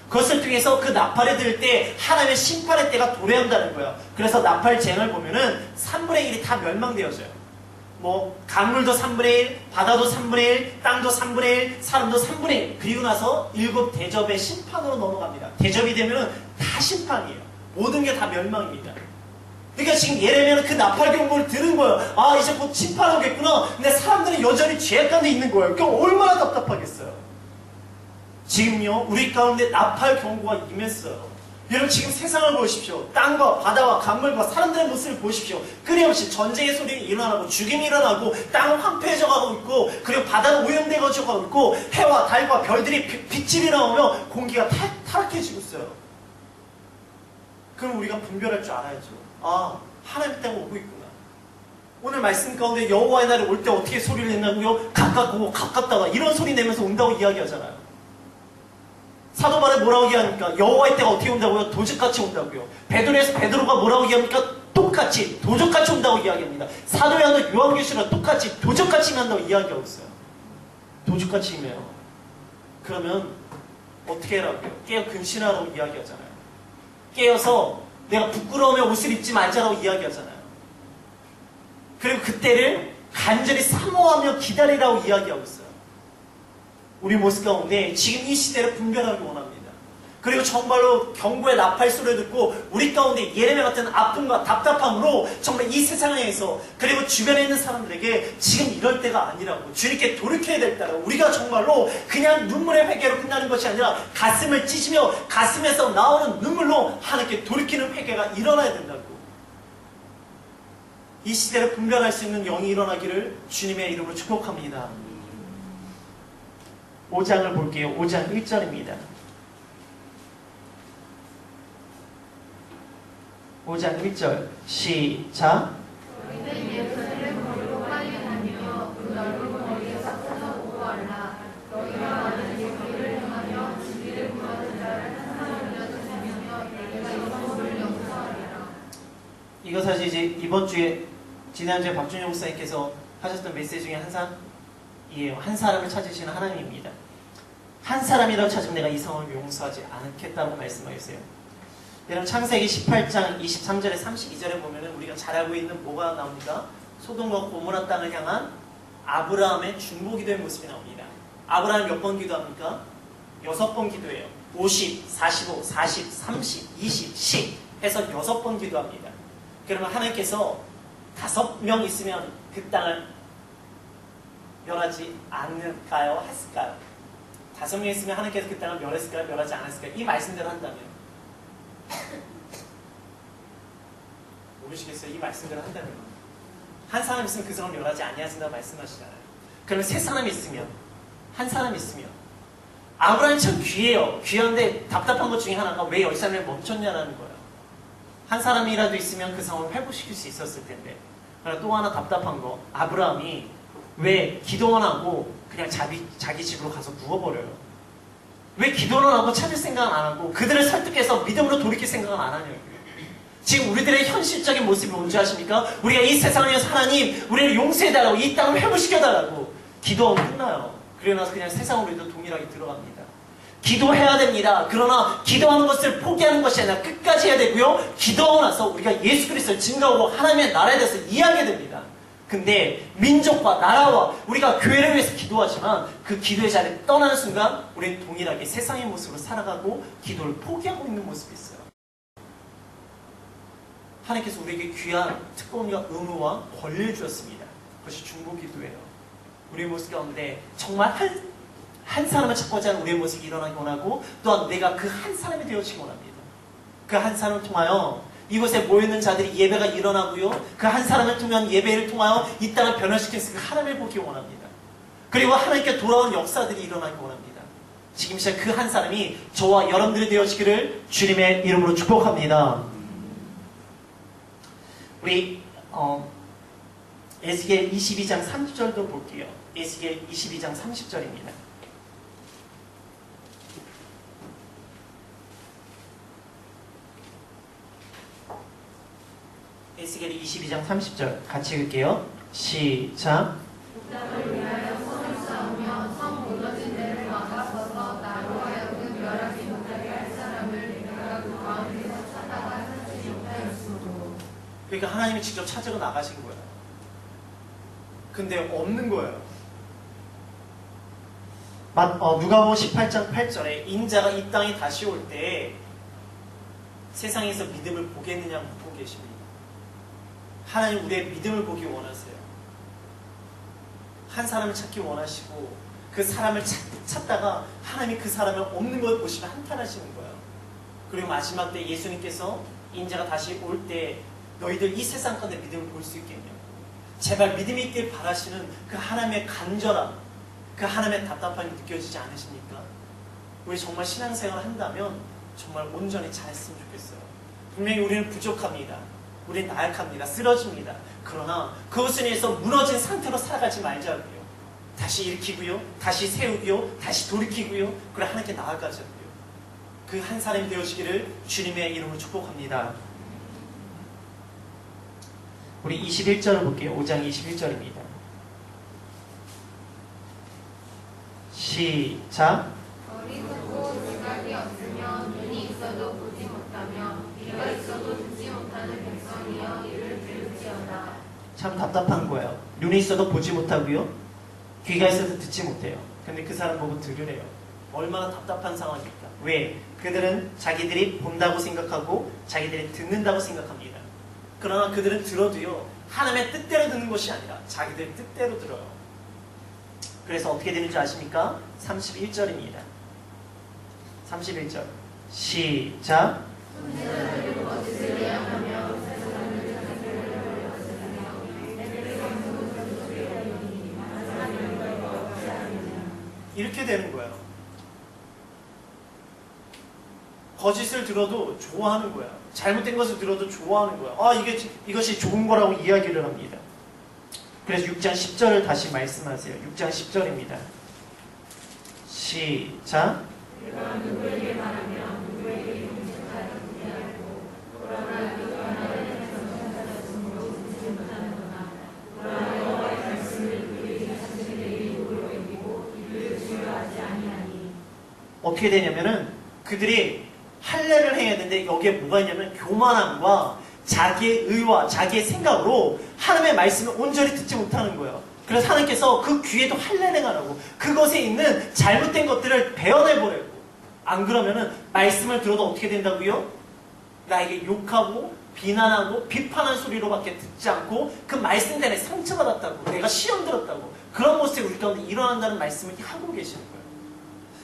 그것을 통해서 그 나팔을 들을 때 하나님의 심판의 때가 도래한다는 거예요. 그래서 나팔 재앙을 보면은 3분의 1이 다 멸망되어져요. 뭐 강물도 3분의 1, 바다도 3분의 1, 땅도 3분의 1, 사람도 3분의 1. 그리고 나서 7 대접의 심판으로 넘어갑니다. 대접이 되면은 다 심판이에요. 모든 게 다 멸망입니다. 그러니까 지금 예레미야는 그 나팔 경보를 들은 거예요. 아, 이제 곧 심판하겠구나. 근데 사람들은 여전히 죄악 가운데 있는 거예요. 그럼 얼마나 답답하겠어요. 지금요, 우리 가운데 나팔 경보가 임했어요. 여러분 지금 세상을 보십시오. 땅과 바다와 강물과 사람들의 모습을 보십시오. 끊임없이 전쟁의 소리가 일어나고 죽임이 일어나고 땅은 황폐해져 가고 있고 그리고 바다는 오염되어 가고 있고 해와 달과 별들이 빛이 일어나오며 공기가 타락해지고 있어요. 그럼 우리가 분별할 줄 알아야죠. 아, 하나님 때가 오고 있구나. 오늘 말씀 가운데 여호와의 날이 올 때 어떻게 소리를 낸다고요? 가깝고 가깝다가 이런 소리 내면서 온다고 이야기하잖아요. 사도 바울이 뭐라고 얘기합니까? 여호와의 때가 어떻게 온다고요? 도적같이 온다고요. 베드로에서 베드로가 뭐라고 얘기합니까? 똑같이 도적같이 온다고 이야기합니다. 사도 요한도 요한계시록 똑같이 도적같이 임한다고 이야기하고 있어요. 도적같이 임해요. 그러면 어떻게 하라고요? 깨어 근신하라고 이야기하잖아요. 깨어서 내가 부끄러우면 옷을 입지 말자라고 이야기하잖아요. 그리고 그때를 간절히 사모하며 기다리라고 이야기하고 있어요. 우리 모습 가운데 지금 이 시대를 분별하기 원합니다. 그리고 정말로 경고의 나팔 소리를 듣고 우리 가운데 예레미야 같은 아픔과 답답함으로 정말 이 세상에서 그리고 주변에 있는 사람들에게 지금 이럴 때가 아니라고 주님께 돌이켜야 될 때라고 우리가 정말로 그냥 눈물의 회개로 끝나는 것이 아니라 가슴을 찢으며 가슴에서 나오는 눈물로 하나님께 돌이키는 회개가 일어나야 된다고. 이 시대를 분별할 수 있는 영이 일어나기를 주님의 이름으로 축복합니다. 5장을 볼게요. 5장 1절입니다. 5장 1절 시작. 너희는 예루살렘 거리로 빨리 다니며 그 넓은 거리에 싹 찾아보고하라. 너희가 많은 예기를 행하며 진리를 구하는 자를 한사람이나 찾으며 내가 이성을 용서하리라. 이거 사실 이제 이번 주에 지난주에 박준영 목사님께서 하셨던 메시지 중에 한 사람이에요. 한 사람을 찾으시는 하나님입니다. 한 사람이라도 찾으면 내가 이성을 용서하지 않겠다고 말씀하셨어요. 여러분 창세기 18장 23절에 32절에 보면은 우리가 잘 알고 있는 뭐가 나옵니까? 소돔과 고모라 땅을 향한 아브라함의 중보기도의 모습이 나옵니다. 아브라함이 몇 번 기도합니까? 6번 기도해요. 50, 45, 40, 30, 20, 10 해서 6번 기도합니다. 그러면 하나님께서 5명 있으면 그 땅을 멸하지 않을까요? 했을까요? 5명 있으면 하나님께서 그 땅을 멸했을까요? 멸하지 않았을까요? 이 말씀대로 한다면 모르시겠어요? 이 말씀대로 한다면 한 사람 있으면 그 사람을 멸하지 아니하신다고 말씀하시잖아요. 그러면 3사람이 있으면 한 사람이 있으면 아브라함이 참 귀해요. 귀한데 답답한 것 중에 하나가 왜 10사람이 멈췄냐라는 거예요. 한 사람이라도 있으면 그 상황을 회복시킬 수 있었을 텐데. 그러나 또 하나 답답한 거 아브라함이 왜 기도 안 하고 그냥 자기 집으로 가서 누워버려요. 왜 기도는 하고 찾을 생각은 안 하고 그들을 설득해서 믿음으로 돌이킬 생각은 안 하냐고요. 지금 우리들의 현실적인 모습이 뭔지 아십니까? 우리가 이 세상을 위해서 하나님 우리를 용서해달라고 이 땅을 회복시켜달라고 기도하면 끝나요. 그러고 나서 그냥 세상으로도 동일하게 들어갑니다. 기도해야 됩니다. 그러나 기도하는 것을 포기하는 것이 아니라 끝까지 해야 되고요. 기도하고 나서 우리가 예수 그리스도를 증거하고 하나님의 나라에 대해서 이해하게 됩니다. 근데 민족과 나라와 우리가 교회를 위해서 기도하지만 그 기도의 자리를 떠나는 순간 우리는 동일하게 세상의 모습으로 살아가고 기도를 포기하고 있는 모습이 있어요. 하나님께서 우리에게 귀한 특권과 의무와 권리를 주었습니다. 그것이 중보기도예요. 우리의 모습 가운데 정말 한 사람을 찾고자 하는 우리의 모습이 일어나기 원하고 또한 내가 그 한 사람이 되어지기 원합니다. 그 한 사람을 통하여 이곳에 모여있는 자들이 예배가 일어나고요. 그 한 사람을 통한 예배를 통하여 이 땅을 변화시키는 그 하나님을 보기 원합니다. 그리고 하나님께 돌아온 역사들이 일어나기 원합니다. 지금 시작 그 한 사람이 저와 여러분들이 되어지기를 주님의 이름으로 축복합니다. 우리 에스겔 22장 30절도 볼게요. 에스겔 22장 30절입니다. 에스겔 22장 30절 같이 읽을게요. 시작. 북방을 위하여 성을 쌓으며 성 무너진 데를 막아서서 나로 하여금 멸하지 못하게 할 사람을 내가 그 가운데서 찾아가 찾지 못하였으므로. 그러니까 하나님이 직접 찾으러 나가신 거예요. 근데 없는 거예요. 누가복음 18장 8절에 인자가 이 땅에 다시 올 때 세상에서 믿음을 보겠느냐 묻고 계십니다. 하나님 우리의 믿음을 보기 원하세요. 한 사람을 찾기 원하시고 그 사람을 찾다가 하나님이 그 사람을 없는 걸 보시면 한탄하시는 거예요. 그리고 마지막 때 예수님께서 인자가 다시 올 때 너희들 이 세상 가운데 믿음을 볼 수 있겠냐고 제발 믿음이 있길 바라시는 그 하나님의 간절함, 그 하나님의 답답함이 느껴지지 않으십니까? 우리 정말 신앙생활을 한다면 정말 온전히 잘했으면 좋겠어요. 분명히 우리는 부족합니다. 우리는 나약합니다. 쓰러집니다. 그러나 그것을 위해서 무너진 상태로 살아가지 말자고요. 다시 일으키고요. 다시 세우고요. 다시 돌이키고요. 그래 하나님께 나아가자고요. 그 한 사람이 되어지기를 주님의 이름으로 축복합니다. 우리 21절을 볼게요. 5장 21절입니다. 시작. 어리석고 지각이 없으며 눈이 있어도 보지 못하며 귀가 있어도 듣지 못하는 백성이여 이를 들을지어다. 참 답답한 거예요. 눈이 있어도 보지 못하고요. 귀가 있어도 듣지 못해요. 근데 그 사람 보고 들으래요. 얼마나 답답한 상황입니까? 왜? 그들은 자기들이 본다고 생각하고 자기들이 듣는다고 생각합니다. 그러나 그들은 들어도요. 하나님의 뜻대로 듣는 것이 아니라 자기들 뜻대로 들어요. 그래서 어떻게 되는지 아십니까? 31절입니다. 31절 시작. 이렇게 되는 거예요. 거짓을 들어도 좋아하는 거야. 잘못된 것을 들어도 좋아하는 거야. 이것이 좋은 거라고 이야기를 합니다. 그래서 6장 10절을 다시 말씀하세요. 6장 10절입니다. 시작. 내가 누구에게 말하면 누구에게 용서하지 아니하고 그러나 누가 나를 정죄하였으므로 듣지 못하는구나. 그러나 여호와의 말씀을 그에게 찾으되 입으로 여기고 이를 주의하지 아니하니. 어떻게 되냐면은 그들이 할례를 해야 되는데 여기에 뭐가 있냐면 교만함과 자기의 의와 자기의 생각으로 하나님의 말씀을 온전히 듣지 못하는 거예요. 그래서 하나님께서 그 귀에도 할례를 하라고 그것에 있는 잘못된 것들을 베어내버리고 안 그러면은 말씀을 들어도 어떻게 된다고요? 나에게 욕하고 비난하고 비판하는 소리로밖에 듣지 않고 그 말씀 때문에 상처받았다고 내가 시험 들었다고 그런 모습이 우리 가운데 일어난다는 말씀을 하고 계시는 거예요.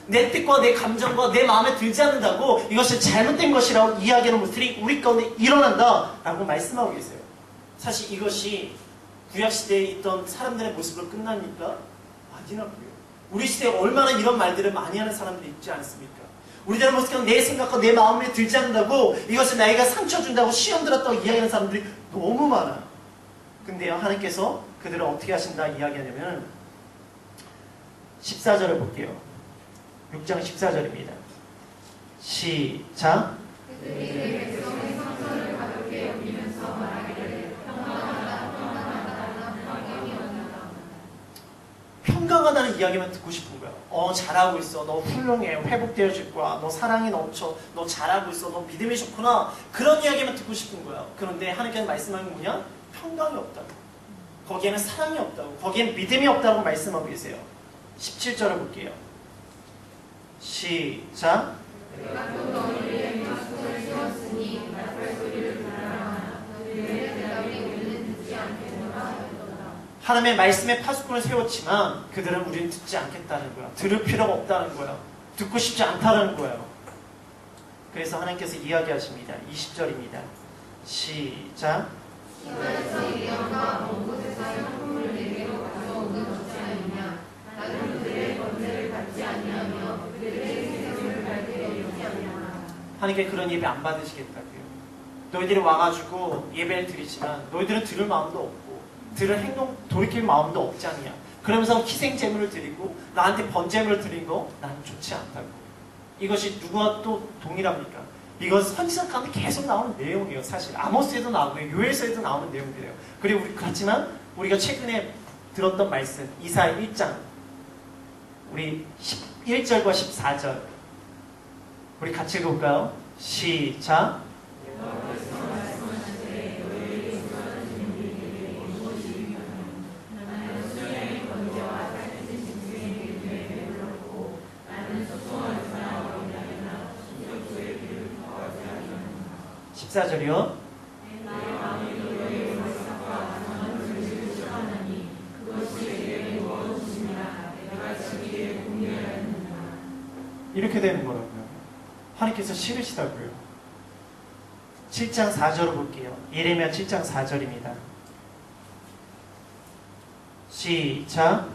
내 뜻과 내 감정과 내 마음에 들지 않는다고 이것이 잘못된 것이라고 이야기하는 모습이 우리 가운데 일어난다라고 말씀하고 계세요. 사실 이것이 구약시대에 있던 사람들의 모습으로 끝납니까? 아니라고요. 우리 시대에 얼마나 이런 말들을 많이 하는 사람들이 있지 않습니까? 우리들의 모습은 내 생각과 내 마음에 들지 않는다고 이것을 나에게 상처 준다고 시험 들었다고 이야기하는 사람들이 너무 많아요. 근데요 하나님께서 그들을 어떻게 하신다 이야기하냐면 14절을 볼게요. 6장 14절입니다. 시작. 그들이 내 백성의 성전을 가볍게 여기면서 말하기를 평강하다 평강하다 평강이 없나다. 평강하다는 이야기만 듣고 싶은 거야. 잘하고 있어. 너 훌륭해. 회복되어질 거야. 너 사랑이 넘쳐. 너 잘하고 있어. 너 믿음이 좋구나. 그런 이야기만 듣고 싶은 거야. 그런데 하나님께서 말씀하는 게 뭐냐? 평강이 없다고. 거기에는 사랑이 없다고. 거기에는 믿음이 없다고 말씀하고 계세요. 17절을 볼게요. 시작. 내가 또 너희를 맹수를 세웠으니 나팔 소리를 들으라. 너희의 대답이 우리는 듣지 않겠노라 하였도다. 하나님의 말씀에 파수꾼을 세웠지만 그들은 우리는 듣지 않겠다는 거야. 들을 필요가 없다는 거야. 듣고 싶지 않다는 거예요. 그래서 하나님께서 이야기하십니다. 20절입니다. 시작. 시간에서 이리언과 먼 곳에서 형품을 내게로 가져오는 어찌 아니냐. 나는 그들의 번제를 받지 아니하며 그들의 생명을 밝게 여기지 않냐. 하나님께 그런 예배 안 받으시겠다고요. 너희들이 와가지고 예배를 드리지만 너희들은 들을 마음도 없고 들을 행동 돌이킬 마음도 없지 않냐. 그러면서 희생 제물을 드리고 나한테 번제물을 드린 거 나는 좋지 않다고. 이것이 누구와 또 동일합니까? 이건 선지서 가운데 계속 나오는 내용이에요. 사실 아모스에도 나오고요, 요엘서에도 나오는 내용들이에요. 그리고 그렇지만 우리가 최근에 들었던 말씀 이사야 1장 우리 11절과 14절 우리 같이 읽어볼까요? 시작. (14절이요) 이렇게 되는 거라고요. 하나님께서 싫으시다고요. 7장 4절을 볼게요. 예레미야 7장 4절입니다. 시작.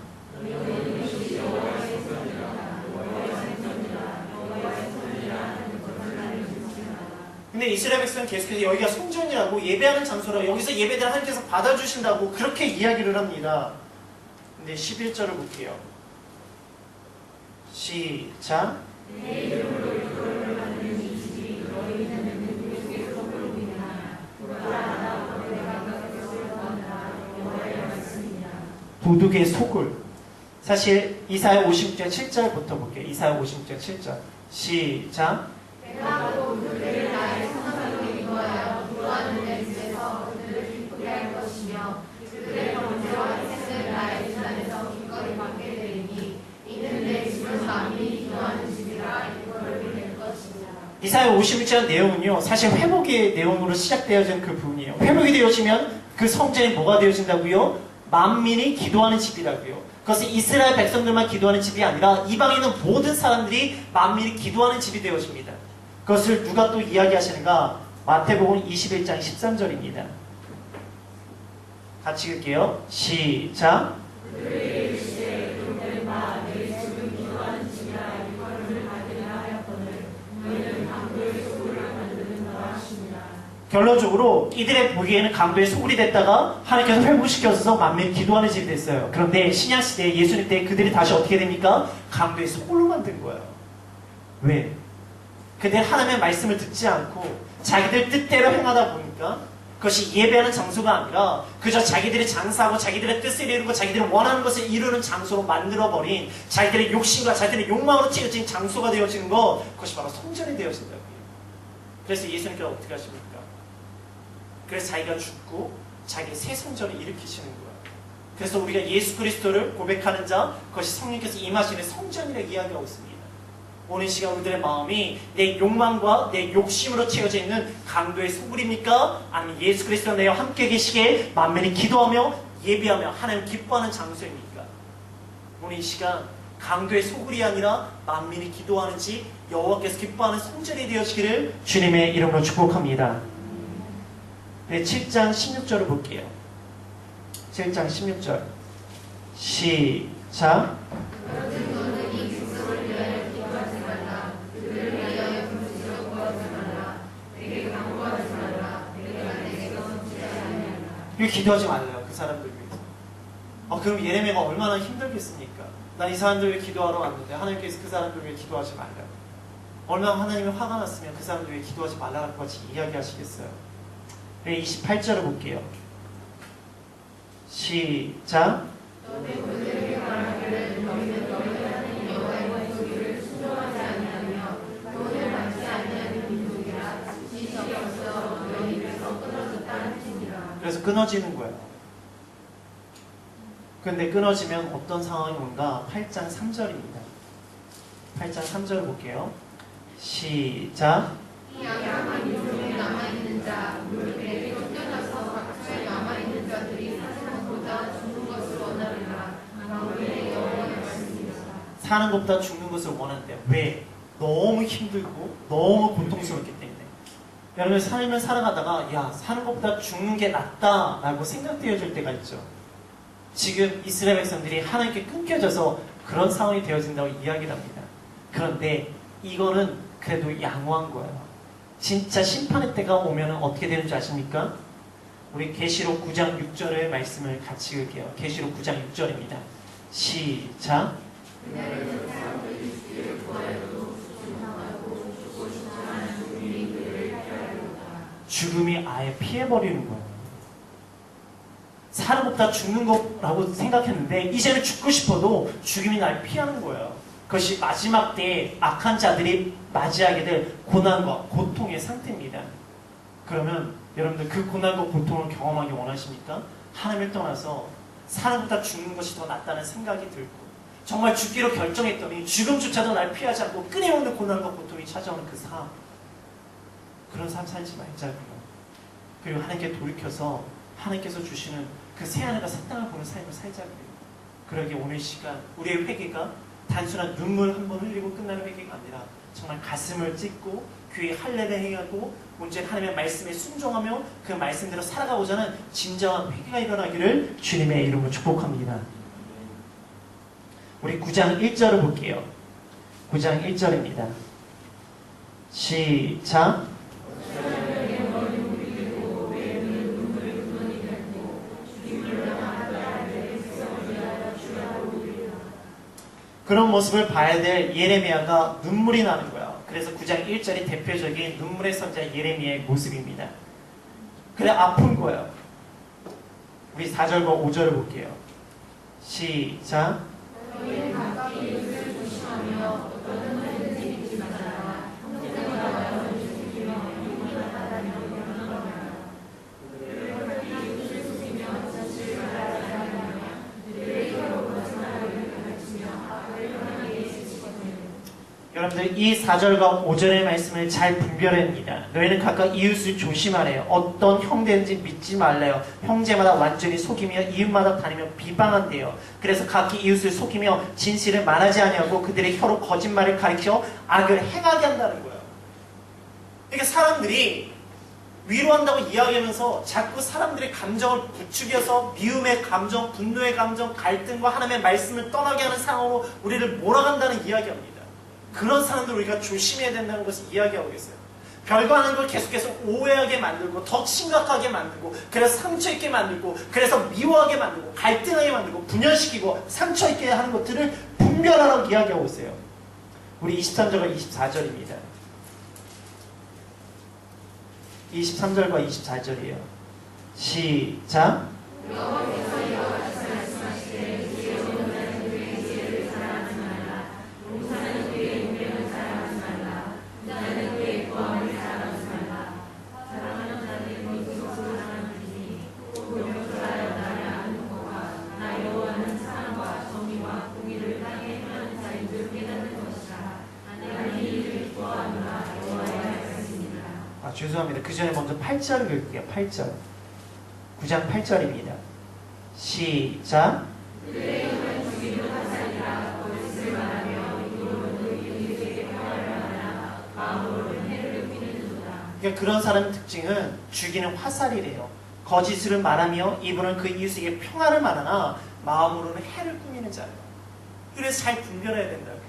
근데 이스라엘 백성은 계속해서 여기가 성전이라고 예배하는 장소라 여기서 예배를 하나님께서 받아주신다고 그렇게 이야기를 합니다. 근데 11절을 볼게요. 시작. 도둑의 속을 사실 이사야 56장 7절부터 볼게요. 이사야 56장 7절 시작. 내가 또 그들을 나의 성산으로 인도하여 기도하는 데 집에서 그들을 기쁘게 할 것이며 그들의 번제와 희생을 나의 재단에서 기꺼이 받게 되리니 이는 내 집은 만민이 기도하는 집이라 이거를 될 것이니라. 이사야 56장 내용은요 사실 회복의 내용으로 시작되어진 그 부분이에요. 회복이 되어지면 그 성전이 뭐가 되어진다고요? 만민이 기도하는 집이라고요. 그것은 이스라엘 백성들만 기도하는 집이 아니라 이방에 있는 모든 사람들이 만민이 기도하는 집이 되어집니다. 그것을 누가 또 이야기하시는가? 마태복음 21장 13절입니다. 같이 읽을게요. 시작. 결론적으로 이들의 보기에는 강도의 소굴이 됐다가 하나님께서 회복시켜서 만민이 기도하는 집이 됐어요. 그런데 신약시대 예수님 때 그들이 다시 어떻게 됩니까? 강도의 소굴로 만든 거예요. 왜? 그들 하나님의 말씀을 듣지 않고 자기들 뜻대로 행하다 보니까 그것이 예배하는 장소가 아니라 그저 자기들이 장사하고 자기들의 뜻을 이루고 자기들이 원하는 것을 이루는 장소로 만들어버린 자기들의 욕심과 자기들의 욕망으로 채워진 장소가 되어지는 것, 그것이 바로 성전이 되어진다고요. 그래서 예수님께서 어떻게 하십니까? 그래서 자기가 죽고 자기의 새 성전을 일으키시는 거예요. 그래서 우리가 예수 그리스도를 고백하는 자, 그것이 성령께서 임하시는 성전이라고 이야기하고 있습니다. 오늘 시간 우리들의 마음이 내 욕망과 내 욕심으로 채워져 있는 강도의 소굴입니까? 아니면 예수 그리스도와 내와 함께 계시게 만민이 기도하며 예배하며 하나님 기뻐하는 장소입니까? 오늘 이 시간 강도의 소굴이 아니라 만민이 기도하는지 여호와께서 기뻐하는 성전이 되어지기를 주님의 이름으로 축복합니다. 네, 7장 16절을 볼게요. 7장 16절 시작. 이거 기도하지 말라요. 그 사람들 위해서. 그럼 예레미야가 얼마나 힘들겠습니까? 난 이 사람들 왜 기도하러 왔는데 하나님께서 그 사람들 왜 기도하지 말라고. 얼마나 하나님이 화가 났으면 그 사람들 왜 기도하지 말라고 같이 이야기하시겠어요. 네, 28절을 볼게요. 시작. 너네 그들에게 말하기를 너희는 너희 하나님 여호와의 목소리를 순종하지 아니하며 돈을 받지 아니하는 민족이라 지식이 없어 너희 입에서 끊어졌다는 뜻이라. 그래서 끊어지는 거예요. 근데 끊어지면 어떤 상황이 온가? 8장 3절입니다. 8장 3절을 볼게요. 시작. 이 양한 민족에 남아있는 자 무릎에 쫓겨나서 각처에 남아있는 자들이 사는 것보다 죽는 것을 원하리라. 만군의 여호와의 말씀이다. 사는 것보다 죽는 것을 원한대요. 왜? 너무 힘들고 너무 고통스럽기 때문에. 여러분 삶을 살아가다가 야 사는 것보다 죽는 게 낫다라고 생각되어질 때가 있죠. 지금 이스라엘 백성들이 하나님께 끊겨져서 그런 상황이 되어진다고 이야기를 합니다. 그런데 이거는 그래도 양호한 거예요. 진짜 심판의 때가 오면 어떻게 되는 줄 아십니까? 우리 계시록 9장 6절의 말씀을 같이 읽을게요. 계시록 9장 6절입니다. 시작. 죽음이 아예 피해버리는 거예요. 사는 것보다 죽는 거라고 생각했는데 이제는 죽고 싶어도 죽음이 날 피하는 거예요. 그것이 마지막 때에 악한 자들이 맞이하게 될 고난과 고통의 상태입니다. 그러면 여러분들 그 고난과 고통을 경험하기 원하십니까? 하나님을 떠나서 사는 것보다 죽는 것이 더 낫다는 생각이 들고 정말 죽기로 결정했더니 죽음조차도 날 피하지 않고 끊임없는 고난과 고통이 찾아오는 그 삶. 그런 삶 살지 말자고요. 그리고 하나님께 돌이켜서 하나님께서 주시는 그 새하늘과 새 땅을 보는 삶을 살자고요. 그러기에 오늘 시간 우리의 회개가 단순한 눈물 한 번 흘리고 끝나는 회개가 아니라 정말 가슴을 찢고 귀에 할례를 행하고 온전히 하나님의 말씀에 순종하며 그 말씀대로 살아가고자 하는 진정한 회개가 일어나기를 주님의 이름으로 축복합니다. 우리 9장 1절을 볼게요. 9장 1절입니다. 시작. 그런 모습을 봐야 될 예레미야가 눈물이 나는 거예요. 그래서 9장 1절이 대표적인 눈물의 선자 예레미야의 모습입니다. 그래 아픈 거예요. 우리 4절과 5절을 볼게요. 시작. 너희는 각각 이웃을 조심하며 어떤 흔들리지 믿지 말라. 형제가 와서 죽이며 이웃을 바다며 영원하라. 그들을 이웃을 속이며 자식을 말하지 않으며 그들의 혀로 거짓말을 가르치며 악을 행하게 시키거든. 여러분들 이 4절과 5절의 말씀을 잘 분별합니다. 너희는 각각 이웃을 조심하래요. 어떤 형제인지 믿지 말래요. 형제마다 완전히 속이며 이웃마다 다니며 비방한대요. 그래서 각기 이웃을 속이며 진실을 말하지 아니하고 그들의 혀로 거짓말을 가리켜 악을 행하게 한다는 거예요. 그러니까 사람들이 위로한다고 이야기하면서 자꾸 사람들의 감정을 부추겨서 미움의 감정, 분노의 감정, 갈등과 하나님의 말씀을 떠나게 하는 상황으로 우리를 몰아간다는 이야기입니다. 그런 사람들 우리가 조심해야 된다는 것을 이야기하고 있어요. 별거 아닌 걸 계속해서 오해하게 만들고 더 심각하게 만들고 그래서 상처 있게 만들고 그래서 미워하게 만들고 갈등하게 만들고 분열시키고 상처 있게 하는 것들을 분별하라고 이야기하고 있어요. 우리 23절과 24절입니다. 23절과 24절이에요. 시작. 여호와께서 이와 같이 말씀하시되 주의 오늘은 그의 지혜를 사랑하지 말라. 용사는 그의 용맹을 사랑하지 말라. 부자는 그의 구함을 사랑하지 말라. 사랑하는 자는 이웃을 사랑하느니 곧 용서하여 나를 아는 것과 나 여호와는 사랑과 정의와 공의를 땅에 행하는 자인 줄 깨닫는 것이라. 나는 이 일을 기뻐하노라. 여호와의 말씀이니라. 죄송합니다. 그 전에 먼저 8절을 읽을게요. 8절. 9장 8절입니다. 시작. 그들의 영을 죽이는 화살이라. 거짓을 말하며 입으로는 이웃에게 평화를 말하나 마음으로는 해를 꾸미는도다. 그러니까 그런 사람의 특징은 죽이는 화살이래요. 거짓을 말하며 입으로는 그 이웃에게 평화를 말하나 마음으로는 해를 꾸미는 자예요. 그래서 잘 분별해야 된다고요.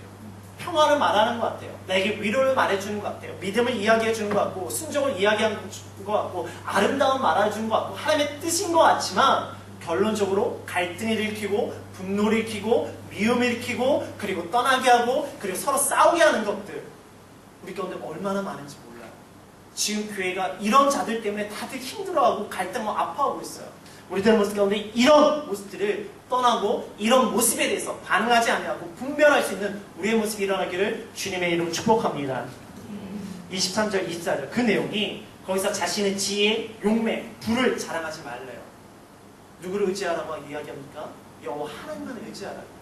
평화를 말하는 것 같아요. 나에게 위로를 말해주는 것 같아요. 믿음을 이야기해주는 것 같고 순종을 이야기하는 것 같고 아름다운 말해주는 것 같고 하나님의 뜻인 것 같지만 결론적으로 갈등을 일으키고 분노를 일으키고 미움을 일으키고 그리고 떠나게 하고 그리고 서로 싸우게 하는 것들 우리 가운데 얼마나 많은지 몰라요. 지금 교회가 이런 자들 때문에 다들 힘들어하고 갈등하고 아파하고 있어요. 우리들 모습 가운데 이런 모습들을 떠나고 이런 모습에 대해서 반응하지 아니하고 분별할 수 있는 우리의 모습이 일어나기를 주님의 이름으로 축복합니다. 23절 24절 그 내용이 거기서 자신의 지혜, 용매, 부를 자랑하지 말래요. 누구를 의지하라고 이야기합니까? 여호와 하나님만 의지하라고.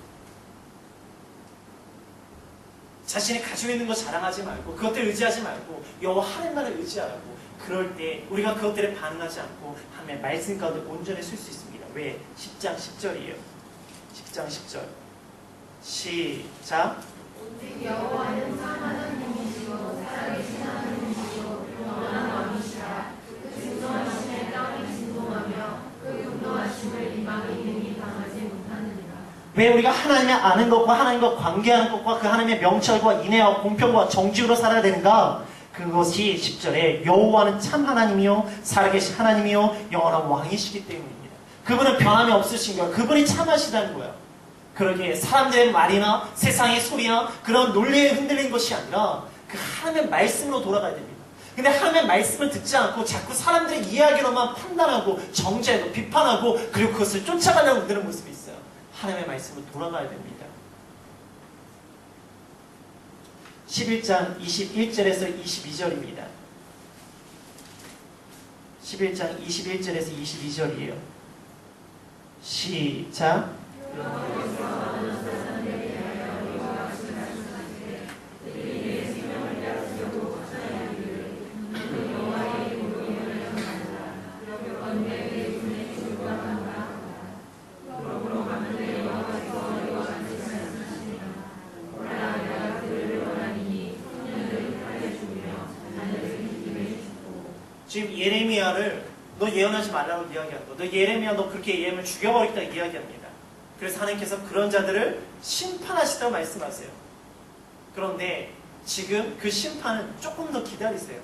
자신이 가지고 있는 것 자랑하지 말고 그것들을 의지하지 말고 여호와 하나님만을 의지하라고. 그럴 때 우리가 그것들에 반응하지 않고 하나님의 말씀 가운데 온전히 설 수 있습니다. 왜? 10장 10절이에요. 10장 10절 시작. 오직 여호와는 사랑하는 분이시고 살아계신 하나님이시고 영원한 왕이시라. 그 진노하심에 땅이 진동하며 그 분노하심을 이방이 능히 당하지 못하느니라. 왜 우리가 하나님을 아는 것과 하나님과 관계하는 것과 그 하나님의 명철과 인애와 공평과 정직으로 살아야 되는가? 그것이 10절에 여호와는 참 하나님이요 살아계신 하나님이요 영원한 왕이시기 때문입니다. 그분은 변함이 없으신 거예요. 그분이 참하시다는 거예요. 그러기에 사람들의 말이나 세상의 소리나 그런 논리에 흔들린 것이 아니라 그 하나님의 말씀으로 돌아가야 됩니다. 근데 하나님의 말씀을 듣지 않고 자꾸 사람들의 이야기로만 판단하고 정죄하고 비판하고 그리고 그것을 쫓아가려고 그런 모습이 있어요. 하나님의 말씀으로 돌아가야 됩니다. 11장 21절에서 22절입니다. 11장 21절에서 22절이에요. 시작. 지금 예레미야를 너 예언하지 말라고 이야기하는 거. 너 예레미야 너 그렇게 예언하면 죽여버리겠다 이야기합니다. 그래서 하나님께서 그런 자들을 심판하시다고 말씀하세요. 그런데 지금 그 심판은 조금 더 기다리세요.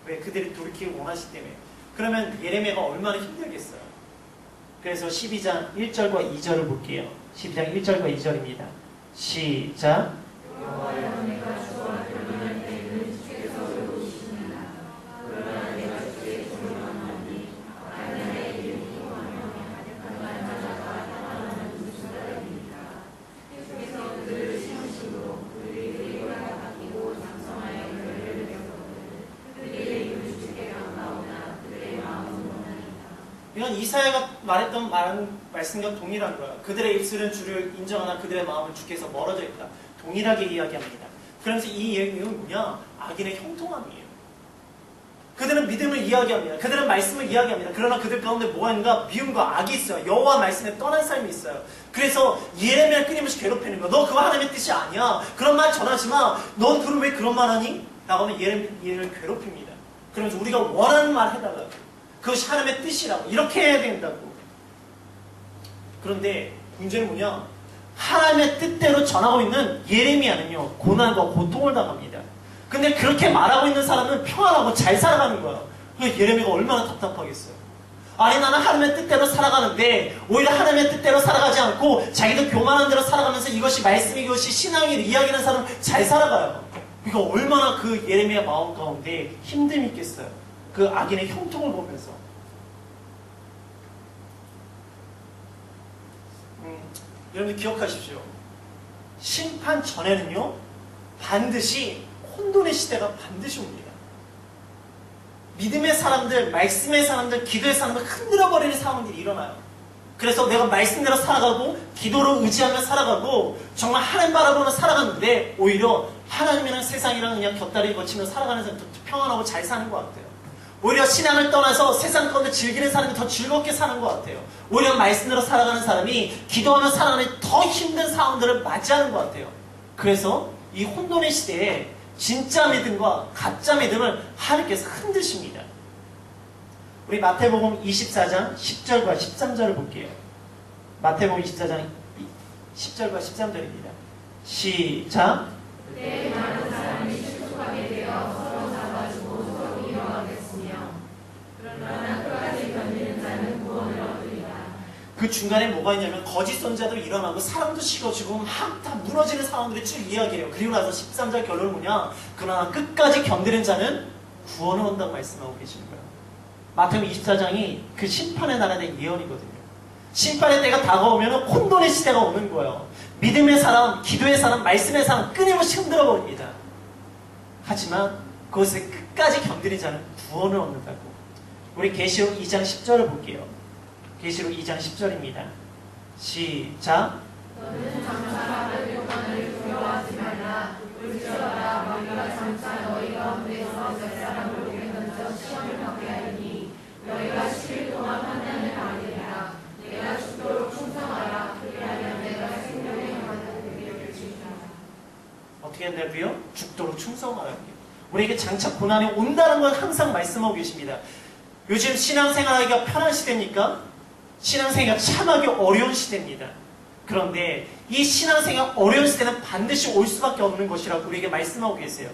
왜? 그들이 돌이키기 원하시기 때문에. 그러면 예레미야가 얼마나 힘들겠어요. 그래서 12장 1절과 2절을 볼게요. 12장 1절과 2절입니다. 시작. 이건 이사야가 말했던 말씀과 동일한 거예요. 그들의 입술은 주를 인정하나 그들의 마음은 주께서 멀어져 있다. 동일하게 이야기합니다. 그러면서 이 얘기는 뭐냐? 악인의 형통함이에요. 그들은 믿음을 이야기합니다. 그들은 말씀을 이야기합니다. 그러나 그들 가운데 뭐가 있는가? 미움과 악이 있어요. 여호와 말씀에 떠난 삶이 있어요. 그래서 예레미야를 끊임없이 괴롭히는 거야. 너 그거 하나님의 뜻이 아니야. 그런 말 전하지 마. 넌 그럼 왜 그런 말 하니? 라고 하면 예레미야를 괴롭힙니다. 그러면서 우리가 원하는 말 해달라고. 그것이 하나님의 뜻이라고. 이렇게 해야 된다고. 그런데 문제는 뭐냐? 하나님의 뜻대로 전하고 있는 예레미야는요. 고난과 고통을 당합니다. 근데 그렇게 말하고 있는 사람은 평안하고 잘 살아가는 거야. 그러니까 예레미야가 얼마나 답답하겠어요. 아니 나는 하나님의 뜻대로 살아가는데 오히려 하나님의 뜻대로 살아가지 않고 자기도 교만한 대로 살아가면서 이것이 말씀이 이것이 신앙이 이야기하는 사람은 잘 살아가요. 그러니까 얼마나 그 예레미야 마음 가운데 힘듦이 있겠어요. 그 악인의 형통을 보면서. 여러분 기억하십시오. 심판 전에는요. 반드시 혼돈의 시대가 반드시 옵니다. 믿음의 사람들, 말씀의 사람들, 기도의 사람들 흔들어버리는 상황들이 일어나요. 그래서 내가 말씀대로 살아가고 기도로 의지하며 살아가고 정말 하나님 바라보며 살아가는데 오히려 하나님이랑 세상이랑 그냥 곁다리 거치며 살아가는 사람이 더 평안하고 잘 사는 것 같아요. 오히려 신앙을 떠나서 세상 가운데 즐기는 사람이 더 즐겁게 사는 것 같아요. 오히려 말씀대로 살아가는 사람이 기도하며 살아가는 더 힘든 상황들을 맞이하는 것 같아요. 그래서 이 혼돈의 시대에 진짜 믿음과 가짜 믿음을 하나님께서 흔드십니다. 우리 마태복음 24장 10절과 13절을 볼게요. 마태복음 24장 10절과 13절입니다. 시작. 그때 많은 사람이 실족하게 되어 서로 잡아주고 서로 잃어가겠으며 그러나 끝까지 견디는 자는 구원을 얻으리라. 그 중간에 뭐가 있냐면 거짓 선자도 일어나고 사람도 식어지고 막 다 무너지는 상황들이 쭉 이야기해요. 그리고 나서 13절 결론은 뭐냐? 그러나 끝까지 견디는 자는 구원을 얻는다고 말씀하고 계시는 거예요. 마태복음 24장이 그 심판의 날에 대한 예언이거든요. 심판의 때가 다가오면 혼돈의 시대가 오는 거예요. 믿음의 사람, 기도의 사람, 말씀의 사람 끊임없이 흔들어 버립니다. 하지만 그것을 끝까지 견디는 자는 구원을 얻는다고. 우리 계시록 2장 10절을 볼게요. 계시록 2장 10절입니다. 시작. 너는 장차 받을 고난을 두려워하지 말라. 울지어다. 너희가 장차 너희 가운데서 몇 사람을 오게 던져 시험을 받게 하리니 너희가 10일 동안 환난을 받으리라. 내가 죽도록 충성하라. 그리하면 내가 생명의 영광을 그에게 주리라. 어떻게 한다고요? 죽도록 충성하라고요. 우리에게 장차 고난이 온다는 걸 항상 말씀하고 계십니다. 요즘 신앙생활하기가 편한 시대입니까? 신앙생활 참하기 어려운 시대입니다. 그런데 이 신앙생활 어려운 시대는 반드시 올 수밖에 없는 것이라고 우리에게 말씀하고 계세요.